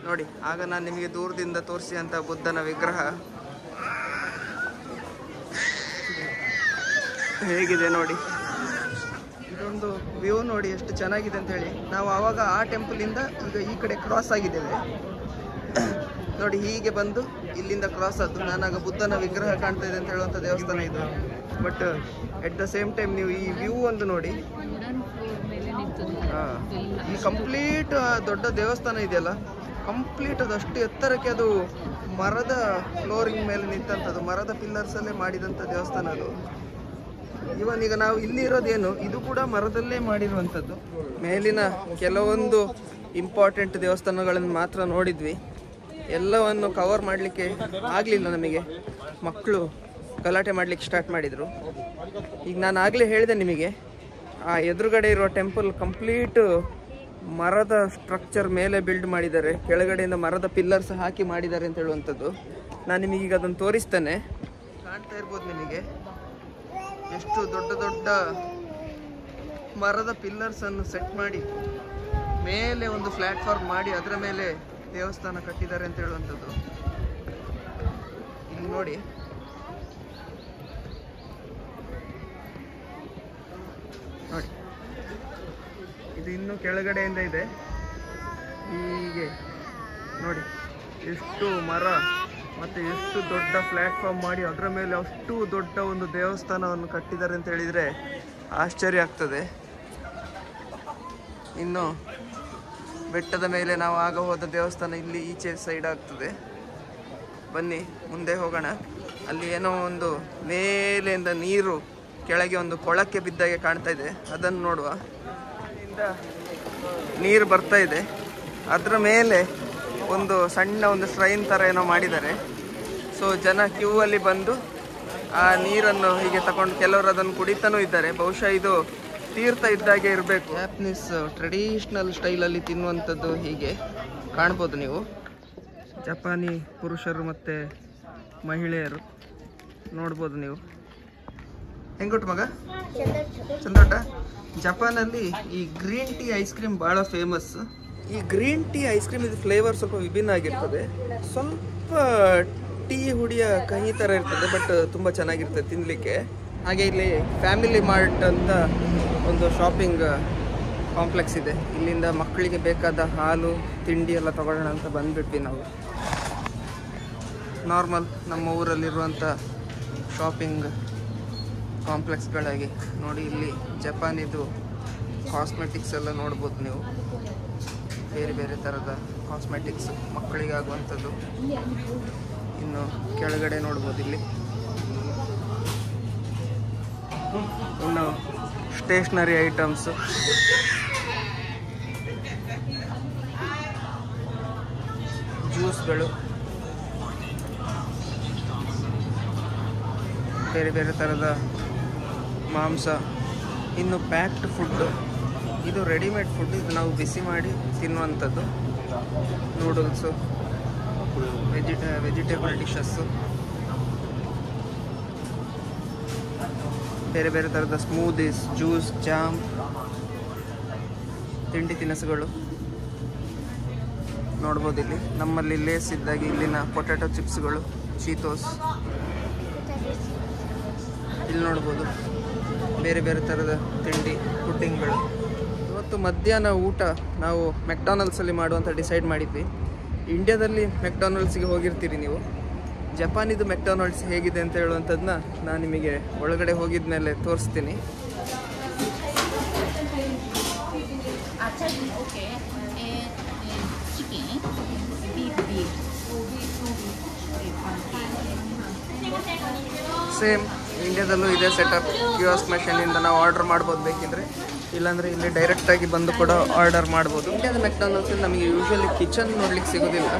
ನೋಡಿ. ಆಗ ನಾನು ನಿಮಗೆ ದೂರದಿಂದ ತೋರಿಸಿ ಅಂತ ಬುದ್ಧನ ವಿಗ್ರಹ ಹೇಗಿದೆ ನೋಡಿ. ಇದೊಂದು ವ್ಯೂ ನೋಡಿ ಎಷ್ಟು ಚೆನ್ನಾಗಿದೆ ಅಂತ ಹೇಳಿ. ನಾವು ಆವಾಗ ಆ ಟೆಂಪಲಿಂದ ಈಗ ಈ ಕಡೆ ಕ್ರಾಸ್ ಆಗಿದ್ದೇವೆ ನೋಡಿ. ಹೀಗೆ ಬಂದು ಇಲ್ಲಿಂದ ಕ್ರಾಸ್ ಆದ್ದು ನಾನಾಗ ಬುದ್ಧನ ವಿಗ್ರಹ ಕಾಣ್ತಾ ಇದೆ ಅಂತ ಹೇಳುವಂಥ ದೇವಸ್ಥಾನ ಇದು. But at the same time ನೀವು ಈ ವ್ಯೂ ಒಂದು ನೋಡಿ. ಈ ಕಂಪ್ಲೀಟ್ ದೊಡ್ಡ ದೇವಸ್ಥಾನ ಇದೆಯಲ್ಲ, ಕಂಪ್ಲೀಟ್ ಅದು ಅಷ್ಟು ಎತ್ತರಕ್ಕೆ ಅದು ಮರದ ಫ್ಲೋರಿಂಗ್ ಮೇಲೆ ನಿಂತಂಥದ್ದು, ಮರದ ಪಿಲ್ಲರ್ಸಲ್ಲೇ ಮಾಡಿದಂಥ ದೇವಸ್ಥಾನ ಅದು. ಇವನ್ ಈಗ ನಾವು ಇಲ್ಲಿ ಇರೋದೇನು, ಇದು ಕೂಡ ಮರದಲ್ಲೇ ಮಾಡಿರುವಂಥದ್ದು. ಮೇಲಿನ ಕೆಲವೊಂದು ಇಂಪಾರ್ಟೆಂಟ್ ದೇವಸ್ಥಾನಗಳನ್ನು ಮಾತ್ರ ನೋಡಿದ್ವಿ, ಎಲ್ಲವನ್ನು ಕವರ್ ಮಾಡಲಿಕ್ಕೆ ಆಗಲಿಲ್ಲ ನಮಗೆ. ಮಕ್ಕಳು ಗಲಾಟೆ ಮಾಡಲಿಕ್ಕೆ ಸ್ಟಾರ್ಟ್ ಮಾಡಿದರು. ಈಗ ನಾನು ಆಗಲೇ ಹೇಳಿದೆ ನಿಮಗೆ, ಆ ಎದುರುಗಡೆ ಇರೋ ಟೆಂಪಲ್ ಕಂಪ್ಲೀಟ್ ಮರದ ಸ್ಟ್ರಕ್ಚರ್ ಮೇಲೆ ಬಿಲ್ಡ್ ಮಾಡಿದ್ದಾರೆ, ಕೆಳಗಡೆಯಿಂದ ಮರದ ಪಿಲ್ಲರ್ಸ್ ಹಾಕಿ ಮಾಡಿದ್ದಾರೆ ಅಂತ ಹೇಳುವಂಥದ್ದು. ನಾನು ನಿಮಗೀಗ ಅದನ್ನು ತೋರಿಸ್ತೇನೆ. ಕಾಣ್ತಾ ಇರ್ಬೋದು ನಿಮಗೆ ಎಷ್ಟು ದೊಡ್ಡ ದೊಡ್ಡ ಮರದ ಪಿಲ್ಲರ್ಸನ್ನು ಸೆಟ್ ಮಾಡಿ ಮೇಲೆ ಒಂದು ಪ್ಲಾಟ್ಫಾರ್ಮ್ ಮಾಡಿ ಅದರ ಮೇಲೆ ದೇವಸ್ಥಾನ ಕಟ್ಟಿದ್ದಾರೆ ಅಂತ ಹೇಳುವಂಥದ್ದು. ಇಲ್ಲಿ ನೋಡಿ, ನೋಡಿ ಇದು ಇನ್ನೂ ಕೆಳಗಡೆಯಿಂದ ಇದೆ. ಹೀಗೆ ನೋಡಿ ಎಷ್ಟು ಮರ ಮತ್ತು ಎಷ್ಟು ದೊಡ್ಡ ಪ್ಲ್ಯಾಟ್ಫಾರ್ಮ್ ಮಾಡಿ ಅದರ ಮೇಲೆ ಅಷ್ಟು ದೊಡ್ಡ ಒಂದು ದೇವಸ್ಥಾನವನ್ನು ಕಟ್ಟಿದ್ದಾರೆ ಅಂತ ಹೇಳಿದರೆ ಆಶ್ಚರ್ಯ ಆಗ್ತದೆ. ಇನ್ನು ಬೆಟ್ಟದ ಮೇಲೆ ನಾವು ಆಗ ಹೋದ ದೇವಸ್ಥಾನ ಇಲ್ಲಿ ಈಚೆ ಸೈಡ್ ಆಗ್ತದೆ. ಬನ್ನಿ ಮುಂದೆ ಹೋಗೋಣ. ಅಲ್ಲಿ ಏನೋ ಒಂದು ಮೇಲೆಯಿಂದ ನೀರು ಕೆಳಗೆ ಒಂದು ಕೊಳಕ್ಕೆ ಬಿದ್ದಾಗೆ ಕಾಣ್ತಾ ಇದೆ, ಅದನ್ನು ನೋಡುವ. ನೀರು ಬರ್ತಾ ಇದೆ, ಅದರ ಮೇಲೆ ಒಂದು ಸಣ್ಣ ಒಂದು ಶ್ರೈನ್ ಥರ ಏನೋ ಮಾಡಿದ್ದಾರೆ. ಸೊ ಜನ ಕ್ಯೂ ಅಲ್ಲಿ ಬಂದು ಆ ನೀರನ್ನು ಹೀಗೆ ತಗೊಂಡು ಕೆಲವರು ಅದನ್ನು ಕುಡಿತಾನೂ ಇದ್ದಾರೆ. ಬಹುಶಃ ಇದು ತೀರ್ಥ ಇದ್ದಾಗೆ ಇರಬೇಕು. ಜಾಪನೀಸ್ ಟ್ರೆಡಿಷ್ನಲ್ ಸ್ಟೈಲಲ್ಲಿ ತಿನ್ನುವಂಥದ್ದು ಹೀಗೆ ಕಾಣ್ಬೋದು ನೀವು. ಜಪಾನಿ ಪುರುಷರು ಮತ್ತು ಮಹಿಳೆಯರು ನೋಡ್ಬೋದು ನೀವು. ಹೆಂಗೊಟ್ಟು ಮಗ ಚಂದೋಟ. ಜಪಾನಲ್ಲಿ ಈ ಗ್ರೀನ್ ಟೀ ಐಸ್ ಕ್ರೀಮ್ ಭಾಳ ಫೇಮಸ್. ಈ ಗ್ರೀನ್ ಟೀ ಐಸ್ ಕ್ರೀಮ್ ಇದು ಫ್ಲೇವರ್ ಸ್ವಲ್ಪ ವಿಭಿನ್ನ ಆಗಿರ್ತದೆ, ಸ್ವಲ್ಪ ಟೀ ಹುಡಿಯ ಕಹಿ ಥರ ಇರ್ತದೆ, ಬಟ್ ತುಂಬ ಚೆನ್ನಾಗಿರ್ತದೆ ತಿನ್ನಲಿಕ್ಕೆ. ಹಾಗೆ ಇಲ್ಲಿ ಫ್ಯಾಮಿಲಿ ಮಾರ್ಟ್ ಅಂತ ಒಂದು ಶಾಪಿಂಗ್ ಕಾಂಪ್ಲೆಕ್ಸ್ ಇದೆ. ಇಲ್ಲಿಂದ ಮಕ್ಕಳಿಗೆ ಬೇಕಾದ ಹಾಲು ತಿಂಡಿ ಎಲ್ಲ ತಗೊಳ್ಳೋಣ ಅಂತ ಬಂದುಬಿಟ್ವಿ ನಾವು. ನಾರ್ಮಲ್ ನಮ್ಮ ಊರಲ್ಲಿರುವಂಥ ಶಾಪಿಂಗ್ ಕಾಂಪ್ಲೆಕ್ಸ್ಗಳಾಗಿ ನೋಡಿ. ಇಲ್ಲಿ ಜಪಾನಿದು ಕಾಸ್ಮೆಟಿಕ್ಸ್ ಎಲ್ಲ ನೋಡ್ಬೋದು ನೀವು. ಬೇರೆ ಬೇರೆ ಥರದ ಕಾಸ್ಮೆಟಿಕ್ಸ್ ಮಕ್ಕಳಿಗಾಗುವಂಥದ್ದು. ಇನ್ನು ಕೆಳಗಡೆ ನೋಡ್ಬೋದು ಇಲ್ಲಿ. ಇನ್ನು ಸ್ಟೇಷ್ನರಿ ಐಟಮ್ಸು, ಜ್ಯೂಸ್ಗಳು, ಬೇರೆ ಬೇರೆ ಥರದ ಮಾಂಸ, ಇನ್ನು ಪ್ಯಾಕ್ಡ್ ಫುಡ್ಡು. ಇದು ರೆಡಿಮೇಡ್ ಫುಡ್, ಇದು ನಾವು ಬಿಸಿ ಮಾಡಿ ತಿನ್ನುವಂಥದ್ದು. ನೂಡಲ್ಸು, ವೆಜಿಟೇಬಲ್ ಡಿಶಸ್ಸು, ಬೇರೆ ಬೇರೆ ಥರದ ಸ್ಮೂದೀಸ್, ಜ್ಯೂಸ್, ಜಾಮ್, ತಿಂಡಿ ತಿನಿಸುಗಳು ನೋಡ್ಬೋದು ಇಲ್ಲಿ. ನಮ್ಮಲ್ಲಿ ಲೇಸ್ ಇದ್ದಾಗಿ ಇಲ್ಲಿನ ಪೊಟ್ಯಾಟೊ ಚಿಪ್ಸ್ಗಳು, ಚೀತೋಸ್ ಇಲ್ಲಿ ನೋಡ್ಬೋದು. ಬೇರೆ ಬೇರೆ ಥರದ ತಿಂಡಿ, ಪುಡ್ಡಿಂಗ್ಗಳು. ಇವತ್ತು ಮಧ್ಯಾಹ್ನ ಊಟ ನಾವು ಮೆಕ್ಡಾನಲ್ಸಲ್ಲಿ ಮಾಡುವಂಥ ಡಿಸೈಡ್ ಮಾಡಿದ್ವಿ. ಇಂಡಿಯಾದಲ್ಲಿ ಮೆಕ್ಡಾನಲ್ಸ್ಗೆ ಹೋಗಿರ್ತೀರಿ ನೀವು. ಜಪಾನಿದು ಮೆಕ್ಡಾನಲ್ಡ್ಸ್ ಹೇಗಿದೆ ಅಂತ ಹೇಳುವಂಥದ್ದನ್ನ ನಾನು ನಿಮಗೆ ಒಳಗಡೆ ಹೋಗಿದ ಮೇಲೆ ತೋರಿಸ್ತೀನಿ. ಸೇಮ್ ಇಂಡಿಯಾದಲ್ಲೂ ಇದೇ ಸೆಟಪ್. ಕಿಯೋಸ್ಕ್ ಮೆಷಿನಿಂದ ನಾವು ಆರ್ಡರ್ ಮಾಡ್ಬೋದು ಬೇಕಿದ್ರೆ. ಇಲ್ಲಾಂದರೆ ಇಲ್ಲಿ ಡೈರೆಕ್ಟಾಗಿ ಬಂದು ಕೂಡ ಆರ್ಡರ್ ಮಾಡ್ಬೋದು. ಇಂಡಿಯಾದ ಮೆಕ್ಡೊನಾಲ್ಡ್ಸಲ್ಲಿ ನಮಗೆ ಯೂಶ್ವಲಿ ಕಿಚನ್ ನೋಡ್ಲಿಕ್ಕೆ ಸಿಗೋದಿಲ್ಲ.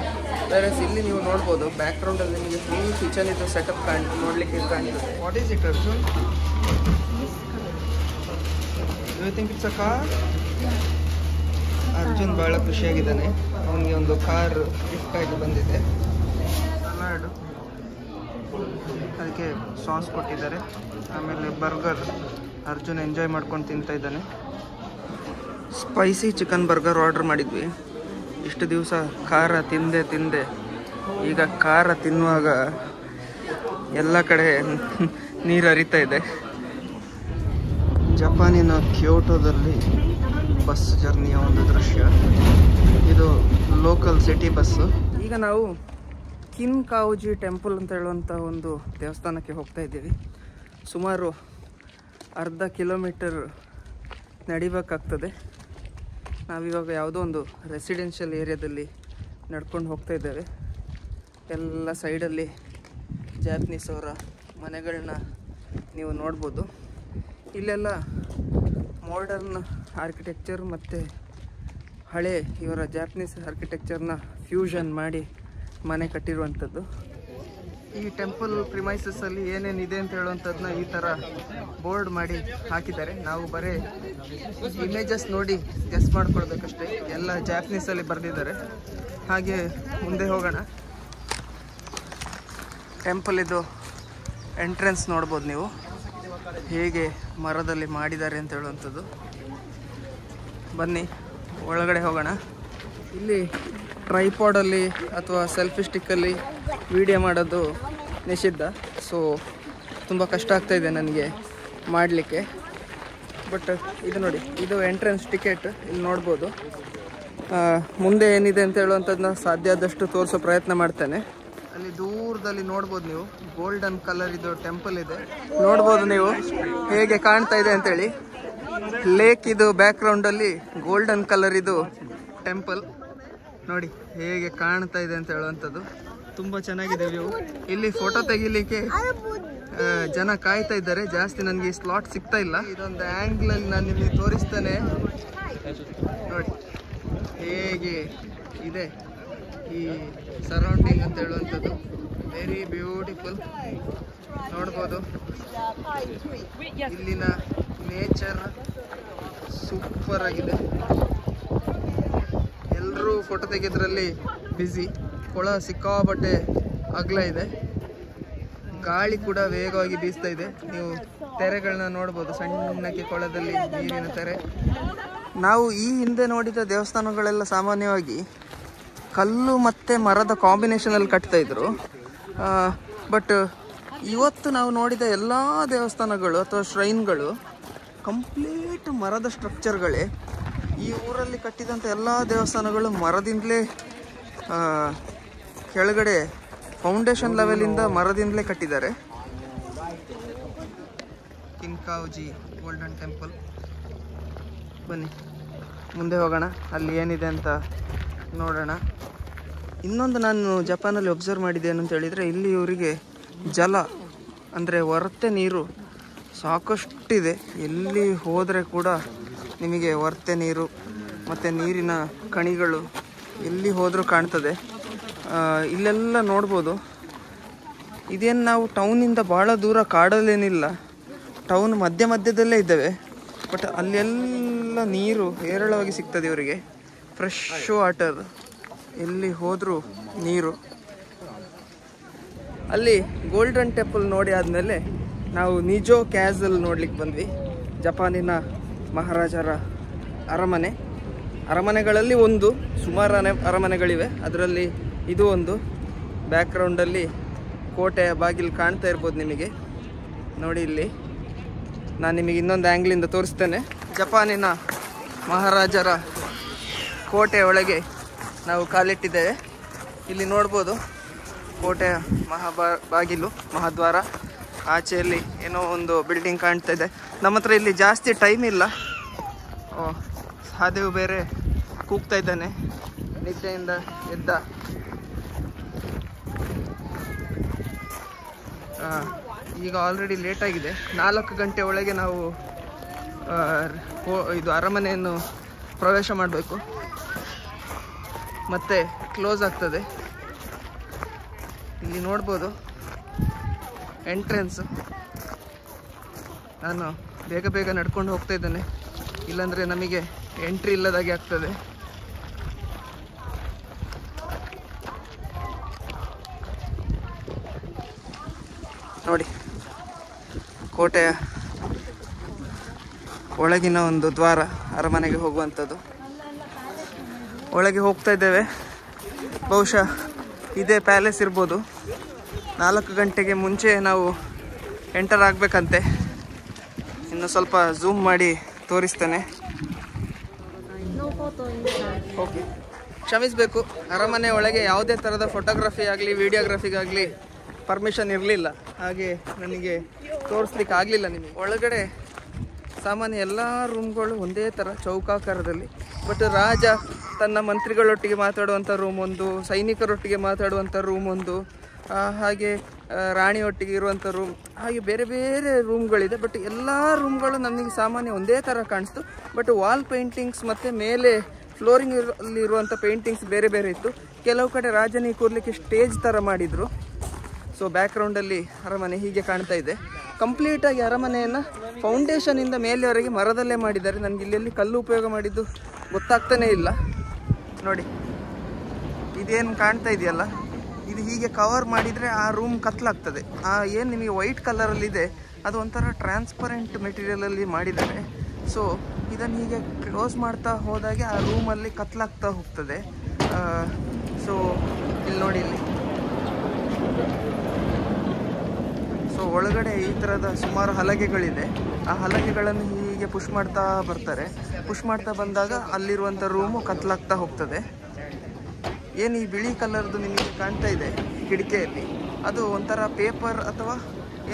ಬೇರೆ ಇಲ್ಲಿ ನೀವು ನೋಡ್ಬೋದು ಬ್ಯಾಕ್ಗ್ರೌಂಡಲ್ಲಿ ನಿಮಗೆ ಫುಲ್ ಕಿಚನ್ ಇದು ಸೆಟಪ್ ನೋಡಲಿಕ್ಕೆ ಕಾಣ್ತದೆ. What is it Arjun? You think it's a car? Arjun ಭಾಳ ಖುಷಿಯಾಗಿದ್ದಾನೆ. ಅವನಿಗೆ ಒಂದು ಕಾರ್ ಗಿಫ್ಟ್ ಆಗಿ ಬಂದಿದೆ. ಸಲಾಡು, ಅದಕ್ಕೆ ಸಾಸ್ ಕೊಟ್ಟಿದ್ದಾರೆ. ಆಮೇಲೆ ಬರ್ಗರ್ ಅರ್ಜುನ್ ಎಂಜಾಯ್ ಮಾಡ್ಕೊಂಡು ತಿಂತಾ ಇದ್ದಾನೆ. ಸ್ಪೈಸಿ ಚಿಕನ್ ಬರ್ಗರ್ ಆರ್ಡರ್ ಮಾಡಿದ್ವಿ. ಇಷ್ಟು ದಿವಸ ಖಾರ ತಿಂದೆ ಈಗ ಖಾರ ತಿನ್ನುವಾಗ ಎಲ್ಲ ಕಡೆ ನೀರು ಹರಿತಾ ಇದೆ. ಜಪಾನಿನ ಕ್ಯೋಟೋದಲ್ಲಿ ಬಸ್ ಜರ್ನಿಯ ಒಂದು ದೃಶ್ಯ ಇದು. Local city bus. ಈಗ ನಾವು ಕಿನ್ಕಾವುಜಿ ಟೆಂಪಲ್ ಅಂತ ಹೇಳುವಂಥ ಒಂದು ದೇವಸ್ಥಾನಕ್ಕೆ ಹೋಗ್ತಾ ಇದ್ದೀವಿ. ಸುಮಾರು ಅರ್ಧ ಕಿಲೋಮೀಟರ್ ನಡಿಬೇಕಾಗ್ತದೆ. ನಾವಿವಾಗ ಯಾವುದೋ ಒಂದು ರೆಸಿಡೆನ್ಷಿಯಲ್ ಏರಿಯಾದಲ್ಲಿ ನಡ್ಕೊಂಡು ಹೋಗ್ತಾ ಇದ್ದೇವೆ. ಎಲ್ಲ ಸೈಡಲ್ಲಿ ಜಾಪನೀಸ್ ಅವರ ಮನೆಗಳನ್ನ ನೀವು ನೋಡ್ಬೋದು. ಇಲ್ಲೆಲ್ಲ ಮಾಡರ್ನ್ ಆರ್ಕಿಟೆಕ್ಚರ್ ಮತ್ತು ಹಳೆ ಇವರ ಜಾಪನೀಸ್ ಆರ್ಕಿಟೆಕ್ಚರ್ನ ಫ್ಯೂಷನ್ ಮಾಡಿ ಮನೆ ಕಟ್ಟಿರುವಂಥದ್ದು. ಈ ಟೆಂಪಲ್ ಪ್ರಿಮೈಸಸ್ಸಲ್ಲಿ ಏನೇನಿದೆ ಅಂತ ಹೇಳುವಂಥದ್ದನ್ನ ಈ ಥರ ಬೋರ್ಡ್ ಮಾಡಿ ಹಾಕಿದ್ದಾರೆ. ನಾವು ಬರೀ ಇಮೇಜಸ್ ನೋಡಿ ಗೆಸ್ ಮಾಡ್ಕೊಳ್ಬೇಕಷ್ಟೇ. ಎಲ್ಲ ಜಾಪನೀಸಲ್ಲಿ ಬರೆದಿದ್ದಾರೆ. ಹಾಗೆ ಮುಂದೆ ಹೋಗೋಣ. ಟೆಂಪಲ್ ಇದು ಎಂಟ್ರೆನ್ಸ್ ನೋಡ್ಬೋದು ನೀವು, ಹೇಗೆ ಮರದಲ್ಲಿ ಮಾಡಿದ್ದಾರೆ ಅಂತ ಹೇಳುವಂಥದ್ದು. ಬನ್ನಿ ಒಳಗಡೆ ಹೋಗೋಣ. ಇಲ್ಲಿ ಟ್ರೈಪಾಡಲ್ಲಿ ಅಥವಾ ಸೆಲ್ಫಿ ಸ್ಟಿಕ್ಕಲ್ಲಿ ವಿಡಿಯೋ ಮಾಡೋದು ನಿಷಿದ್ಧ. ಸೊ ತುಂಬ ಕಷ್ಟ ಆಗ್ತಾಯಿದೆ ನನಗೆ ಮಾಡಲಿಕ್ಕೆ. ಬಟ್ ಇದು ನೋಡಿ, ಇದು ಎಂಟ್ರೆನ್ಸ್ ಟಿಕೆಟ್. ಇಲ್ಲಿ ನೋಡ್ಬೋದು. ಮುಂದೆ ಏನಿದೆ ಅಂತ ಹೇಳುವಂಥದ್ದನ್ನ ಸಾಧ್ಯ ಆದಷ್ಟು ತೋರಿಸೋ ಪ್ರಯತ್ನ ಮಾಡ್ತೇನೆ. ಅಲ್ಲಿ ದೂರದಲ್ಲಿ ನೋಡ್ಬೋದು ನೀವು, ಗೋಲ್ಡನ್ ಕಲರ್ ಇದು ಟೆಂಪಲ್ ಇದೆ. ನೋಡ್ಬೋದು ನೀವು ಹೇಗೆ ಕಾಣ್ತಾ ಇದೆ ಅಂತೇಳಿ. ಲೇಕ್ ಇದು ಬ್ಯಾಕ್ಗ್ರೌಂಡಲ್ಲಿ ಗೋಲ್ಡನ್ ಕಲರ್ ಇದು ಟೆಂಪಲ್ ನೋಡಿ ಹೇಗೆ ಕಾಣ್ತಾ ಇದೆ ಅಂತ ಹೇಳುವಂಥದ್ದು. ತುಂಬ ಚೆನ್ನಾಗಿದೆ ವ್ಯೂ. ಇಲ್ಲಿ ಫೋಟೋ ತೆಗಿಲಿಕ್ಕೆ ಜನ ಕಾಯ್ತಾ ಇದ್ದಾರೆ. ಜಾಸ್ತಿ ನನಗೆ ಸ್ಲಾಟ್ ಸಿಗ್ತಾ ಇಲ್ಲ. ಇದೊಂದು ಆ್ಯಂಗ್ಲಲ್ಲಿ ನಾನು ನಿಮಗೆ ತೋರಿಸ್ತೇನೆ ನೋಡಿ ಹೇಗೆ ಇದೆ ಈ ಸರೌಂಡಿಂಗ್ ಅಂತ ಹೇಳುವಂಥದ್ದು. Very beautiful. ನೋಡ್ಬೋದು ಇಲ್ಲಿನ ನೇಚರ್ ಸೂಪರ್ ಆಗಿದೆ. ಎಲ್ಲರೂ ಫೋಟೋ ತೆಗೆದ್ರಲ್ಲಿ ಬ್ಯುಸಿ. ಕೊಳ ಸಿಕ್ಕಾಪಟ್ಟೆ ಅಗಲ ಇದೆ. ಗಾಳಿ ಕೂಡ ವೇಗವಾಗಿ ಬೀಸ್ತಾ ಇದೆ. ನೀವು ತೆರೆಗಳನ್ನ ನೋಡ್ಬೋದು, ಸಣ್ಣಕ್ಕೆ ಕೊಳದಲ್ಲಿ ನೀರಿನ ತೆರೆ. ನಾವು ಈ ಹಿಂದೆ ನೋಡಿದ ದೇವಸ್ಥಾನಗಳೆಲ್ಲ ಸಾಮಾನ್ಯವಾಗಿ ಕಲ್ಲು ಮತ್ತು ಮರದ ಕಾಂಬಿನೇಷನಲ್ಲಿ ಕಟ್ತಾ ಇದ್ರು. ಬಟ್ ಇವತ್ತು ನಾವು ನೋಡಿದ ಎಲ್ಲ ದೇವಸ್ಥಾನಗಳು ಅಥವಾ ಶ್ರೈನ್ಗಳು ಕಂಪ್ಲೀಟ್ ಮರದ ಸ್ಟ್ರಕ್ಚರ್ಗಳೇ. ಈ ಊರಲ್ಲಿ ಕಟ್ಟಿದಂಥ ಎಲ್ಲ ದೇವಸ್ಥಾನಗಳು ಮರದಿಂದಲೇ, ಕೆಳಗಡೆ ಫೌಂಡೇಶನ್ ಲೆವೆಲಿಂದ ಮರದಿಂದಲೇ ಕಟ್ಟಿದ್ದಾರೆ. ಕಿನ್ಕಾವುಜಿ ಗೋಲ್ಡನ್ ಟೆಂಪಲ್. ಬನ್ನಿ ಮುಂದೆ ಹೋಗೋಣ, ಅಲ್ಲಿ ಏನಿದೆ ಅಂತ ನೋಡೋಣ. ಇನ್ನೊಂದು ನಾನು ಜಪಾನಲ್ಲಿ ಒಬ್ಸರ್ವ್ ಮಾಡಿದ್ದೆ ಏನಂತ ಹೇಳಿದರೆ, ಇಲ್ಲಿ ಇವರಿಗೆ ಜಲ ಅಂದರೆ ಒರತೆ ನೀರು ಸಾಕಷ್ಟಿದೆ. ಎಲ್ಲಿ ಹೋದರೆ ಕೂಡ ನಿಮಗೆ ಒರತೆ ನೀರು ಮತ್ತು ನೀರಿನ ಕಣಿಗಳು ಎಲ್ಲಿ ಹೋದರೂ ಕಾಣ್ತದೆ. ಇಲ್ಲೆಲ್ಲ ನೋಡ್ಬೋದು. ಇದೇನು ನಾವು ಟೌನಿಂದ ಭಾಳ ದೂರ ಕಾಡಲ್ಲೇನಿಲ್ಲ, ಟೌನ್ ಮಧ್ಯದಲ್ಲೇ ಇದ್ದೇವೆ. ಬಟ್ ಅಲ್ಲೆಲ್ಲ ನೀರು ಹೇರಳವಾಗಿ ಸಿಗ್ತದೆ ಇವರಿಗೆ, ಫ್ರೆಶ್ ವಾಟರ್. ಎಲ್ಲಿ ಹೋದರೂ ನೀರು. ಅಲ್ಲಿ ಗೋಲ್ಡನ್ ಟೆಂಪಲ್ ನೋಡಿ ಆದಮೇಲೆ ನಾವು ನಿಜೋ ಕ್ಯಾಸಲ್ ನೋಡ್ಲಿಕ್ಕೆ ಬಂದ್ವಿ. ಜಪಾನಿನ ಮಹಾರಾಜರ ಅರಮನೆಗಳಲ್ಲಿ ಒಂದು, ಸುಮಾರು ಅರಮನೆಗಳಿವೆ. ಅದರಲ್ಲಿ ಇದು ಒಂದು. ಬ್ಯಾಕ್ಗ್ರೌಂಡಲ್ಲಿ ಕೋಟೆಯ ಬಾಗಿಲು ಕಾಣ್ತಾ ಇರ್ಬೋದು ನಿಮಗೆ ನೋಡಿ. ಇಲ್ಲಿ ನಾನು ನಿಮಗೆ ಇನ್ನೊಂದು ಆ್ಯಂಗ್ಲಿಂದ ತೋರಿಸ್ತೇನೆ. ಜಪಾನಿನ ಮಹಾರಾಜರ ಕೋಟೆಯ ಒಳಗೆ ನಾವು ಕಾಲಿಟ್ಟಿದ್ದೇವೆ. ಇಲ್ಲಿ ನೋಡ್ಬೋದು ಕೋಟೆಯ ಬಾಗಿಲು, ಮಹಾದ್ವಾರ. ಆಚೆಯಲ್ಲಿ ಏನೋ ಒಂದು ಬಿಲ್ಡಿಂಗ್ ಕಾಣ್ತಾ ಇದೆ. ನಮ್ಮ ಹತ್ರ ಇಲ್ಲಿ ಜಾಸ್ತಿ ಟೈಮ್ ಇಲ್ಲ. ಹಾದೇವು ಬೇರೆ ಕೂಗ್ತಾ ಇದ್ದಾನೆ, ನಿದ್ದೆಯಿಂದ ಎದ್ದ. ಈಗ ಆಲ್ರೆಡಿ ಲೇಟಾಗಿದೆ. 4 ಗಂಟೆ ಒಳಗೆ ನಾವು ಇದು ಅರಮನೆಯನ್ನು ಪ್ರವೇಶ ಮಾಡಬೇಕು, ಮತ್ತೆ ಕ್ಲೋಸ್ ಆಗ್ತದೆ. ಇಲ್ಲಿ ನೋಡ್ಬೋದು ಎಂಟ್ರೆನ್ಸ್. ನಾನು ಬೇಗ ಬೇಗ ನಡ್ಕೊಂಡು ಹೋಗ್ತಾ ಇದ್ದೇನೆ, ಇಲ್ಲಾಂದರೆ ನಮಗೆ ಎಂಟ್ರಿ ಇಲ್ಲದಾಗೆ ಆಗ್ತದೆ. ನೋಡಿ, ಕೋಟೆಯ ಒಳಗಿನ ಒಂದು ದ್ವಾರ ಅರಮನೆಗೆ ಹೋಗುವಂಥದ್ದು. ಒಳಗೆ ಹೋಗ್ತಾ ಇದ್ದೇವೆ. ಬಹುಶಃ ಇದೇ ಪ್ಯಾಲೇಸ್ ಇರ್ಬೋದು. 4 ಗಂಟೆಗೆ ಮುಂಚೆ ನಾವು ಎಂಟರ್ ಆಗಬೇಕಂತೆ. ಇನ್ನು ಸ್ವಲ್ಪ ಝೂಮ್ ಮಾಡಿ ತೋರಿಸ್ತೇನೆ. ಓಕೆ, ಕ್ಷಮಿಸಬೇಕು, ಅರಮನೆ ಒಳಗೆ ಯಾವುದೇ ಥರದ ಫೋಟೋಗ್ರಫಿ ಆಗಲಿ ವಿಡಿಯೋಗ್ರಫಿಗಾಗಲಿ ಪರ್ಮಿಷನ್ ಇರಲಿಲ್ಲ, ಹಾಗೆ ನನಗೆ ತೋರಿಸ್ಲಿಕ್ಕೆ ಆಗಲಿಲ್ಲ ನಿಮಗೆ. ಒಳಗಡೆ ಸಾಮಾನ್ಯ ಎಲ್ಲ ರೂಮ್ಗಳು ಒಂದೇ ಥರ ಚೌಕಾಕಾರದಲ್ಲಿ. ಬಟ್ ರಾಜ ತನ್ನ ಮಂತ್ರಿಗಳೊಟ್ಟಿಗೆ ಮಾತಾಡುವಂಥ ರೂಮ್ ಒಂದು, ಸೈನಿಕರೊಟ್ಟಿಗೆ ಮಾತಾಡುವಂಥ ರೂಮ್ ಒಂದು, ಹಾಗೆ ರಾಣಿಯೊಟ್ಟಿಗೆ ಇರುವಂಥ ರೂಮ್, ಹಾಗೆ ಬೇರೆ ಬೇರೆ ರೂಮ್ಗಳಿದೆ. ಬಟ್ ಎಲ್ಲ ರೂಮ್ಗಳು ನಮಗೆ ಸಾಮಾನ್ಯ ಒಂದೇ ಥರ ಕಾಣಿಸ್ತು. ಬಟ್ ವಾಲ್ ಪೇಂಟಿಂಗ್ಸ್ ಮತ್ತು ಮೇಲೆ ಫ್ಲೋರಿಂಗ್ ಅಲ್ಲಿ ಇರುವಂಥ ಪೇಂಟಿಂಗ್ಸ್ ಬೇರೆ ಬೇರೆ ಇತ್ತು. ಕೆಲವು ಕಡೆ ರಾಜನಿಗೆ ಕೂರ್ಲಿಕ್ಕೆ ಸ್ಟೇಜ್ ಥರ ಮಾಡಿದರು. ಸೊ ಬ್ಯಾಕ್ಗ್ರೌಂಡಲ್ಲಿ ಅರಮನೆ ಹೀಗೆ ಕಾಣ್ತಾ ಇದೆ. ಕಂಪ್ಲೀಟಾಗಿ ಅರಮನೆಯನ್ನು ಫೌಂಡೇಶನಿಂದ ಮೇಲೆವರೆಗೆ ಮರದಲ್ಲೇ ಮಾಡಿದ್ದಾರೆ. ನನಗೆ ಇಲ್ಲೆಲ್ಲಿ ಕಲ್ಲು ಉಪಯೋಗ ಮಾಡಿದ್ದು ಗೊತ್ತಾಗ್ತಾನೇ ಇಲ್ಲ. ನೋಡಿ, ಇದೇನು ಕಾಣ್ತಾ ಇದೆಯಲ್ಲ, ಇದು ಹೀಗೆ ಕವರ್ ಮಾಡಿದರೆ ಆ ರೂಮ್ ಕತ್ಲಾಗ್ತದೆ. ಏನು ನಿಮಗೆ ವೈಟ್ ಕಲರಲ್ಲಿದೆ ಅದು ಒಂಥರ ಟ್ರಾನ್ಸ್ಪರೆಂಟ್ ಮೆಟೀರಿಯಲಲ್ಲಿ ಮಾಡಿದ್ದಾರೆ. ಸೊ ಇದನ್ನು ಹೀಗೆ ಕ್ಲೋಸ್ ಮಾಡ್ತಾ ಹೋದಾಗೆ ಆ ರೂಮಲ್ಲಿ ಕತ್ಲಾಗ್ತಾ ಹೋಗ್ತದೆ. ಸೊ ಇಲ್ಲಿ ನೋಡಿ, ಇಲ್ಲಿ ಸೊ ಒಳಗಡೆ ಈ ಥರದ ಸುಮಾರು ಹಲಗೆಗಳಿದೆ. ಆ ಹಲಗೆಗಳನ್ನು ಹೀಗೆ ಪುಷ್ ಮಾಡ್ತಾ ಬರ್ತಾರೆ. ಪುಷ್ ಮಾಡ್ತಾ ಬಂದಾಗ ಅಲ್ಲಿರುವಂಥ ರೂಮು ಕತ್ಲಾಗ್ತಾ ಹೋಗ್ತದೆ. ಏನು ಈ ಬಿಳಿ ಕಲರ್ದು ನಿಮಗೆ ಕಾಣ್ತಾ ಇದೆ ಕಿಟಕಿಯಲ್ಲಿ, ಅದು ಒಂಥರ ಪೇಪರ್ ಅಥವಾ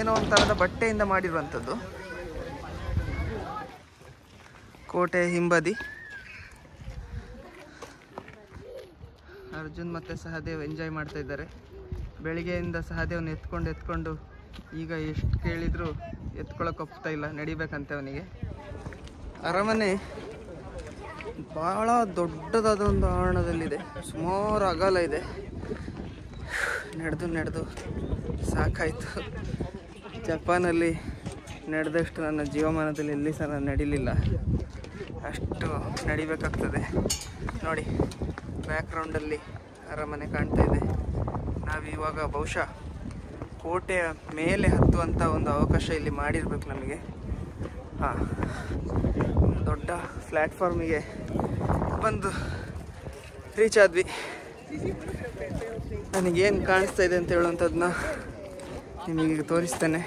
ಏನೋ ಒಂಥರದ ಬಟ್ಟೆಯಿಂದ ಮಾಡಿರುವಂಥದ್ದು. ಕೋಟೆ ಹಿಂಬದಿ ಅರ್ಜುನ್ ಮತ್ತು ಸಹದೇವ್ ಎಂಜಾಯ್ ಮಾಡ್ತಾ ಇದ್ದಾರೆ. ಬೆಳಿಗ್ಗೆಯಿಂದ ಸಹದೇವನ ಎತ್ಕೊಂಡು ಈಗ ಎಷ್ಟು ಕೇಳಿದರೂ ಎತ್ಕೊಳ್ಳೋಕೆ ಒಪ್ತಾ ಇಲ್ಲ, ನಡಿಬೇಕಂತೆ ಅವನಿಗೆ. ಅರಮನೆ ಭಾಳ ದೊಡ್ಡದಾದ ಒಂದು ಆವರಣದಲ್ಲಿದೆ, ಸುಮಾರು ಅಗಲ ಇದೆ. ನಡೆದು ಸಾಕಾಯಿತು. ಜಪಾನಲ್ಲಿ ನಡೆದಷ್ಟು ನನ್ನ ಜೀವಮಾನದಲ್ಲಿ ಎಲ್ಲಿ ಸಹ ನಾನು ನಡಿಲಿಲ್ಲ, ಅಷ್ಟು ನಡಿಬೇಕಾಗ್ತದೆ. ನೋಡಿ, ಬ್ಯಾಕ್ಗ್ರೌಂಡಲ್ಲಿ ಅರಮನೆ ಕಾಣ್ತಾ ಇದೆ. ನಾವಿವಾಗ ಬಹುಶಃ ಕೋಟೆಯ ಮೇಲೆ ಹತ್ತುವಂಥ ಒಂದು ಅವಕಾಶ ಇಲ್ಲಿ ಮಾಡಿರ್ಬೇಕು ನಮಗೆ. ದೊಡ್ಡ ಪ್ಲ್ಯಾಟ್ಫಾರ್ಮಿಗೆ ಬಂದು ರೀಚ್ ಆದ್ವಿ. ನನಗೇನು ಕಾಣಿಸ್ತಾ ಇದೆ ಅಂತ ಹೇಳುವಂಥದ್ದನ್ನ ನಿಮಗೀಗ ತೋರಿಸ್ತೇನೆ.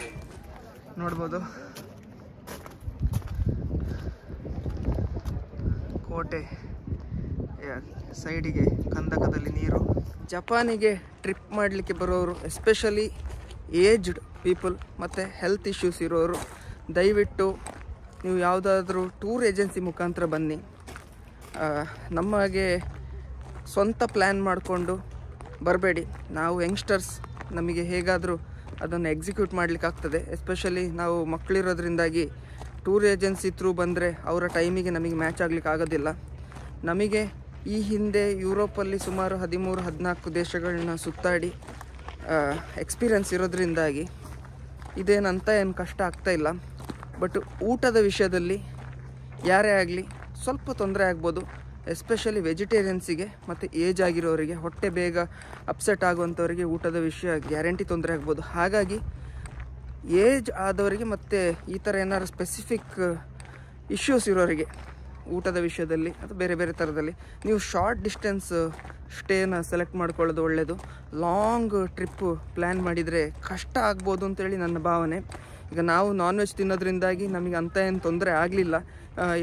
ನೋಡ್ಬೋದು, ಕೋಟೆ ಸೈಡಿಗೆ ಕಂದಕದಲ್ಲಿ ನೀರು. ಜಪಾನಿಗೆ ಟ್ರಿಪ್ ಮಾಡಲಿಕ್ಕೆ ಬರೋರು, ಎಸ್ಪೆಷಲಿ ಏಜ್ಡ್ ಪೀಪಲ್ ಮತ್ತು ಹೆಲ್ತ್ ಇಶ್ಯೂಸ್ ಇರೋರು, ದಯವಿಟ್ಟು ನೀವು ಯಾವುದಾದ್ರೂ ಟೂರ್ ಏಜೆನ್ಸಿ ಮುಖಾಂತರ ಬನ್ನಿ. ನಮಗೆ ಸ್ವಂತ ಪ್ಲ್ಯಾನ್ ಮಾಡಿಕೊಂಡು ಬರಬೇಡಿ. ನಾವು ಯಂಗ್ಸ್ಟರ್ಸ್, ನಮಗೆ ಹೇಗಾದರೂ ಅದನ್ನು ಎಕ್ಸಿಕ್ಯೂಟ್ ಮಾಡಲಿಕ್ಕಾಗ್ತದೆ. ಎಸ್ಪೆಷಲಿ ನಾವು ಮಕ್ಕಳಿರೋದ್ರಿಂದಾಗಿ ಟೂರ್ ಏಜೆನ್ಸಿ ಥ್ರೂ ಬಂದರೆ ಅವರ ಟೈಮಿಗೆ ನಮಗೆ ಮ್ಯಾಚ್ ಆಗಲಿಕ್ಕೆ ಆಗೋದಿಲ್ಲ. ನಮಗೆ ಈ ಹಿಂದೆ ಯುರೋಪಲ್ಲಿ ಸುಮಾರು 13-14 ದೇಶಗಳನ್ನ ಸುತ್ತಾಡಿ ಎಕ್ಸ್ಪೀರಿಯನ್ಸ್ ಇರೋದ್ರಿಂದಾಗಿ ಇದೇನಂತ ಏನು ಕಷ್ಟ ಆಗ್ತಾಯಿಲ್ಲ. ಬಟ್ ಊಟದ ವಿಷಯದಲ್ಲಿ ಯಾರೇ ಆಗಲಿ ಸ್ವಲ್ಪ ತೊಂದರೆ ಆಗ್ಬೋದು. ಎಸ್ಪೆಷಲಿ ವೆಜಿಟೇರಿಯನ್ಸಿಗೆ ಮತ್ತು ಏಜ್ ಆಗಿರೋರಿಗೆ, ಹೊಟ್ಟೆ ಬೇಗ ಅಪ್ಸೆಟ್ ಆಗುವಂಥವರಿಗೆ ಊಟದ ವಿಷಯ ಗ್ಯಾರಂಟಿ ತೊಂದರೆ ಆಗ್ಬೋದು. ಹಾಗಾಗಿ ಏಜ್ ಆದವರಿಗೆ ಮತ್ತು ಈ ಥರ ಏನಾದ್ರು ಸ್ಪೆಸಿಫಿಕ್ ಇಶ್ಯೂಸ್ ಇರೋರಿಗೆ ಊಟದ ವಿಷಯದಲ್ಲಿ ಅದು ಬೇರೆ ಬೇರೆ ಥರದಲ್ಲಿ ನೀವು ಶಾರ್ಟ್ ಡಿಸ್ಟೆನ್ಸ್ ಸ್ಟೇನ ಸೆಲೆಕ್ಟ್ ಮಾಡ್ಕೊಳ್ಳೋದು ಒಳ್ಳೆಯದು. ಲಾಂಗ್ ಟ್ರಿಪ್ಪು ಪ್ಲ್ಯಾನ್ ಮಾಡಿದರೆ ಕಷ್ಟ ಆಗ್ಬೋದು ಅಂತೇಳಿ ನನ್ನ ಭಾವನೆ. ಈಗ ನಾವು ನಾನ್ ವೆಜ್ ತಿನ್ನೋದ್ರಿಂದಾಗಿ ನಮಗೆ ಅಂಥ ಏನು ತೊಂದರೆ ಆಗಲಿಲ್ಲ.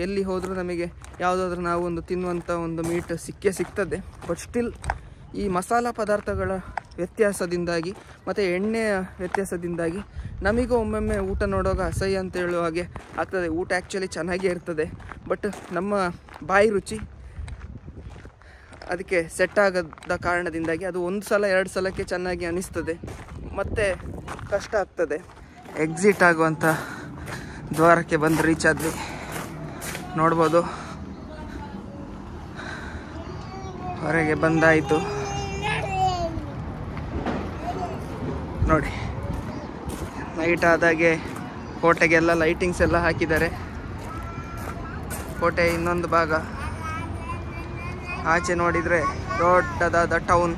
ಎಲ್ಲಿ ಹೋದರೂ ನಮಗೆ ಯಾವುದಾದ್ರೂ ನಾವು ಒಂದು ತಿನ್ನುವಂಥ ಒಂದು ಮೀಟ್ ಸಿಗ್ತದೆ. ಬಟ್ ಸ್ಟಿಲ್ ಈ ಮಸಾಲ ಪದಾರ್ಥಗಳ ವ್ಯತ್ಯಾಸದಿಂದಾಗಿ ಮತ್ತು ಎಣ್ಣೆಯ ವ್ಯತ್ಯಾಸದಿಂದಾಗಿ ನಮಗೂ ಒಮ್ಮೊಮ್ಮೆ ಊಟ ನೋಡುವಾಗ ಅಸಹ್ಯ ಅಂತ ಹೇಳುವ ಹಾಗೆ ಆಗ್ತದೆ. ಊಟ ಆ್ಯಕ್ಚುಲಿ ಚೆನ್ನಾಗೇ ಇರ್ತದೆ, ಬಟ್ ನಮ್ಮ ಬಾಯಿ ರುಚಿ ಅದಕ್ಕೆ ಸೆಟ್ ಆಗದ ಕಾರಣದಿಂದಾಗಿ ಅದು 1 ಸಲ 2 ಸಲಕ್ಕೆ ಚೆನ್ನಾಗಿ ಅನಿಸ್ತದೆ, ಮತ್ತು ಕಷ್ಟ ಆಗ್ತದೆ. ಎಕ್ಸಿಟ್ ಆಗುವಂಥ ದ್ವಾರಕ್ಕೆ ಬಂದು ರೀಚ್ ಆದ್ವಿ. ನೋಡ್ಬೋದು. ಹೊರಗೆ ಬಂದಾಯಿತು ನೋಡಿ. ನೈಟ್ ಆದಾಗೆ ಕೋಟೆಗೆಲ್ಲ ಲೈಟಿಂಗ್ಸ್ ಎಲ್ಲ ಹಾಕಿದ್ದಾರೆ. ಕೋಟೆ ಇನ್ನೊಂದು ಭಾಗ. ಆಚೆ ನೋಡಿದರೆ ದೊಡ್ಡದಾದ ಟೌನ್,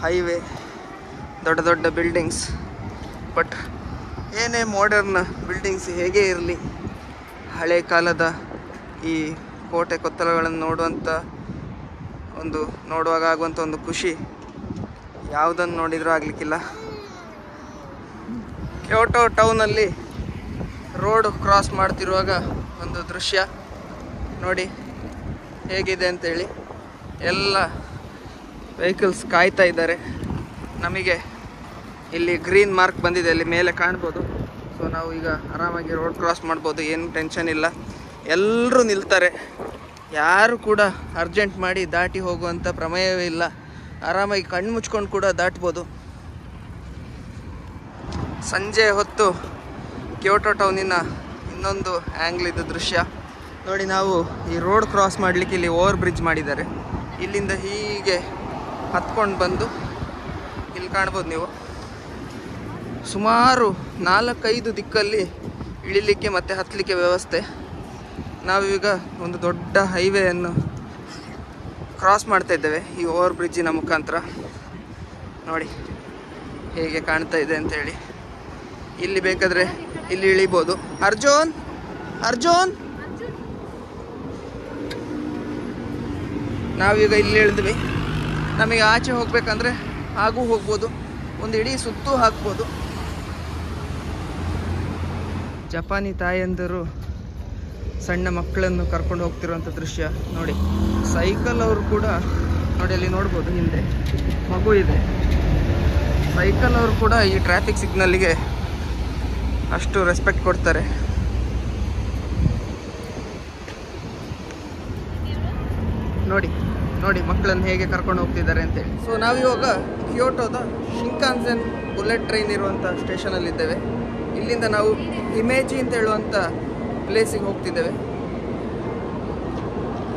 ಹೈವೇ, ದೊಡ್ಡ ದೊಡ್ಡ ಬಿಲ್ಡಿಂಗ್ಸ್. ಬಟ್ ಏನೇ ಮಾಡರ್ನ್ ಬಿಲ್ಡಿಂಗ್ಸ್ ಹೇಗೆ ಇರಲಿ, ಹಳೆ ಕಾಲದ ಈ ಕೋಟೆ ಕೊತ್ತಲಗಳನ್ನು ನೋಡುವಾಗ ಆಗುವಂಥ ಒಂದು ಖುಷಿ ಯಾವುದನ್ನು ನೋಡಿದರೂ ಆಗಲಿಕ್ಕಿಲ್ಲ. ಕ್ಯೋಟೋ ಟೌನಲ್ಲಿ ರೋಡ್ ಕ್ರಾಸ್ ಮಾಡ್ತಿರುವಾಗ ಒಂದು ದೃಶ್ಯ ನೋಡಿ ಹೇಗಿದೆ ಅಂತೇಳಿ. ಎಲ್ಲ ವೆಹಿಕಲ್ಸ್ ಕಾಯ್ತಾ ಇದ್ದಾರೆ. ನಮಗೆ ಇಲ್ಲಿ ಗ್ರೀನ್ ಮಾರ್ಕ್ ಬಂದಿದೆ, ಅಲ್ಲಿ ಮೇಲೆ ಕಾಣ್ಬೋದು. ಸೊ ನಾವು ಈಗ ಆರಾಮಾಗಿ ರೋಡ್ ಕ್ರಾಸ್ ಮಾಡ್ಬೋದು, ಏನು ಟೆನ್ಷನ್ ಇಲ್ಲ. ಎಲ್ಲರೂ ನಿಲ್ತಾರೆ, ಯಾರು ಕೂಡ ಅರ್ಜೆಂಟ್ ಮಾಡಿ ದಾಟಿ ಹೋಗುವಂಥ ಪ್ರಮೇಯವೇ ಇಲ್ಲ. ಆರಾಮಾಗಿ ಕಣ್ಣು ಮುಚ್ಕೊಂಡು ಕೂಡ ದಾಟ್ಬೋದು. ಸಂಜೆ ಹೊತ್ತು ಕ್ಯೋಟೋ ಟೌನಿನ ಇನ್ನೊಂದು ಆ್ಯಂಗ್ಲ್ ಇದು ದೃಶ್ಯ ನೋಡಿ. ನಾವು ಈ ರೋಡ್ ಕ್ರಾಸ್ ಮಾಡಲಿಕ್ಕೆ ಇಲ್ಲಿ ಓವರ್ ಬ್ರಿಡ್ಜ್ ಮಾಡಿದ್ದಾರೆ. ಇಲ್ಲಿಂದ ಹೀಗೆ ಹತ್ಕೊಂಡು ಬಂದು ಇಲ್ಲಿ ಕಾಣ್ಬೋದು ನೀವು. ಸುಮಾರು 4-5 ದಿಕ್ಕಲ್ಲಿ ಇಳಿಲಿಕ್ಕೆ ಮತ್ತು ಹತ್ತಲಿಕ್ಕೆ ವ್ಯವಸ್ಥೆ. ನಾವೀಗ ಒಂದು ದೊಡ್ಡ ಹೈವೇಯನ್ನು ಕ್ರಾಸ್ ಮಾಡ್ತಾ ಇದ್ದೇವೆ ಈ ಓವರ್ ಬ್ರಿಡ್ಜಿನ ಮುಖಾಂತರ. ನೋಡಿ ಹೇಗೆ ಕಾಣ್ತಾ ಇದೆ ಅಂತೇಳಿ. ಇಲ್ಲಿ ಬೇಕಾದರೆ ಇಲ್ಲಿ ಇಳಿಬೋದು. ಅರ್ಜುನ್ ನಾವೀಗ ಇಲ್ಲಿ ಇಳಿದ್ವಿ. ನಮಗೆ ಆಚೆ ಹೋಗ್ಬೇಕಂದ್ರೆ ಹಾಗೂ ಹೋಗ್ಬೋದು, ಒಂದು ಇಡೀ ಸುತ್ತು ಹಾಕ್ಬೋದು. ಜಪಾನಿ ತಾಯಂದಿರು ಸಣ್ಣ ಮಕ್ಕಳನ್ನು ಕರ್ಕೊಂಡು ಹೋಗ್ತಿರುವಂಥ ದೃಶ್ಯ ನೋಡಿ. ಸೈಕಲ್ ಅವರು ಕೂಡ ನೋಡಿ, ಅಲ್ಲಿ ನೋಡ್ಬೋದು ಹಿಂದೆ ಮಗು ಇದೆ. ಸೈಕಲ್ ಅವರು ಕೂಡ ಈ ಟ್ರಾಫಿಕ್ ಸಿಗ್ನಲ್ಗೆ ಅಷ್ಟು ರೆಸ್ಪೆಕ್ಟ್ ಕೊಡ್ತಾರೆ. ನೋಡಿ ಮಕ್ಕಳನ್ನು ಹೇಗೆ ಕರ್ಕೊಂಡು ಹೋಗ್ತಿದ್ದಾರೆ ಅಂತೇಳಿ. ಸೊ ನಾವಿವಾಗ ಕ್ಯೋಟೋದ ಶಿಂಕಾನ್ಸೆನ್ ಬುಲೆಟ್ ಟ್ರೈನ್ ಇರುವಂಥ ಸ್ಟೇಷನಲ್ಲಿದ್ದೇವೆ. ಇಲ್ಲಿಂದ ನಾವು ಹಿಮೇಜಿ ಅಂತ ಹೇಳುವಂಥ ಪ್ಲೇಸಿಗೆ ಹೋಗ್ತಿದ್ದೇವೆ.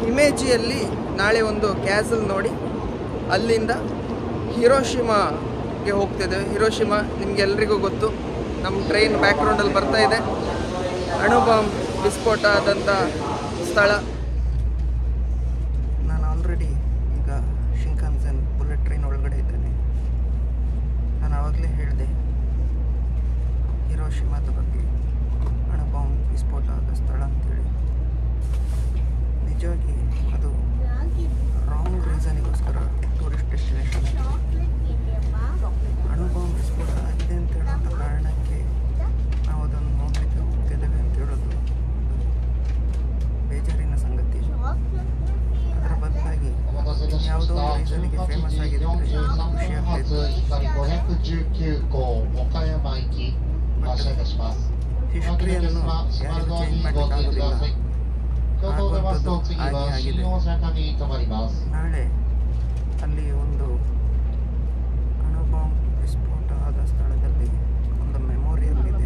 ಹಿಮೇಜಿಯಲ್ಲಿ ನಾಳೆ ಒಂದು ಕ್ಯಾಸಲ್ ನೋಡಿ ಅಲ್ಲಿಂದ ಹಿರೋಶಿಮಾಗೆ ಹೋಗ್ತಿದ್ದೇವೆ. ಹಿರೋಶಿಮಾ ನಿಮಗೆಲ್ರಿಗೂ ಗೊತ್ತು, ನಮ್ಮ ಟ್ರೈನ್ ಬ್ಯಾಕ್ಗ್ರೌಂಡಲ್ಲಿ ಬರ್ತಾ ಇದೆ. ಅಣು ಬಾಂಬ್ ವಿಸ್ಫೋಟ ಆದಂಥ ಸ್ಥಳ. ನಾನು ಆಲ್ರೆಡಿ ಈಗ ಶಿಂಕಾನ್ಸೆನ್ ಬುಲೆಟ್ ಟ್ರೈನ್ ಒಳಗಡೆ ಇದ್ದೇನೆ. ನಾನು ಆವಾಗಲೇ ಹೇಳಿದೆ ಹಿರೋಶಿಮಾದ ಬಗ್ಗೆ, ಅಣು ಬಾಂಬ್ ವಿಸ್ಫೋಟ ಆದ ಸ್ಥಳ ಅಂತೇಳಿ. ನಿಜವಾಗಿ ಅದು ರಾಂಗ್ ರೀಸನಿಗೋಸ್ಕರ ಟೂರಿಸ್ಟ್ ಡೆಸ್ಟಿನೇಷನ್. ಅಣು ಬಾಂಬ್ ವಿಸ್ಫೋಟ ಆಗಿದೆ ಅಂತ ಹೇಳುವಂಥ ಕಾರಣಕ್ಕೆ ನಾವು ಅದನ್ನು ನೋಡಲಿಕ್ಕೆ ಹೋಗ್ತಿದ್ದೇವೆ ಅಂತ ಹೇಳೋದು ಬೇಜಾರಿನ ಸಂಗತಿ. ಅದರ ಬದಲಾಗಿ ಯಾವುದೋ ಒಂದು ರೀಸನಿಗೆ ಫೇಮಸ್ ಆಗಿದೆ ಖುಷಿ ಆಗ್ತಾಯಿತ್ತು. ಹಿಸ್ಟ್ರಿಯನ್ನು ಯಾರಿಗೂ ಚೇಂಜ್ ಮಾಡಲಿಕ್ಕಾಗೋದಿಲ್ಲ. ಆಗುವಂಥದ್ದು ಹಾಗೆ ಆಗಿದೆ. ನಾಳೆ ಅಲ್ಲಿ ಒಂದು ಅಣು ಬಾಂಬ್ ವಿಸ್ಫೋಟ ಆದ ಸ್ಥಳದಲ್ಲಿ ಒಂದು ಮೆಮೋರಿಯಲ್ ಇದೆ.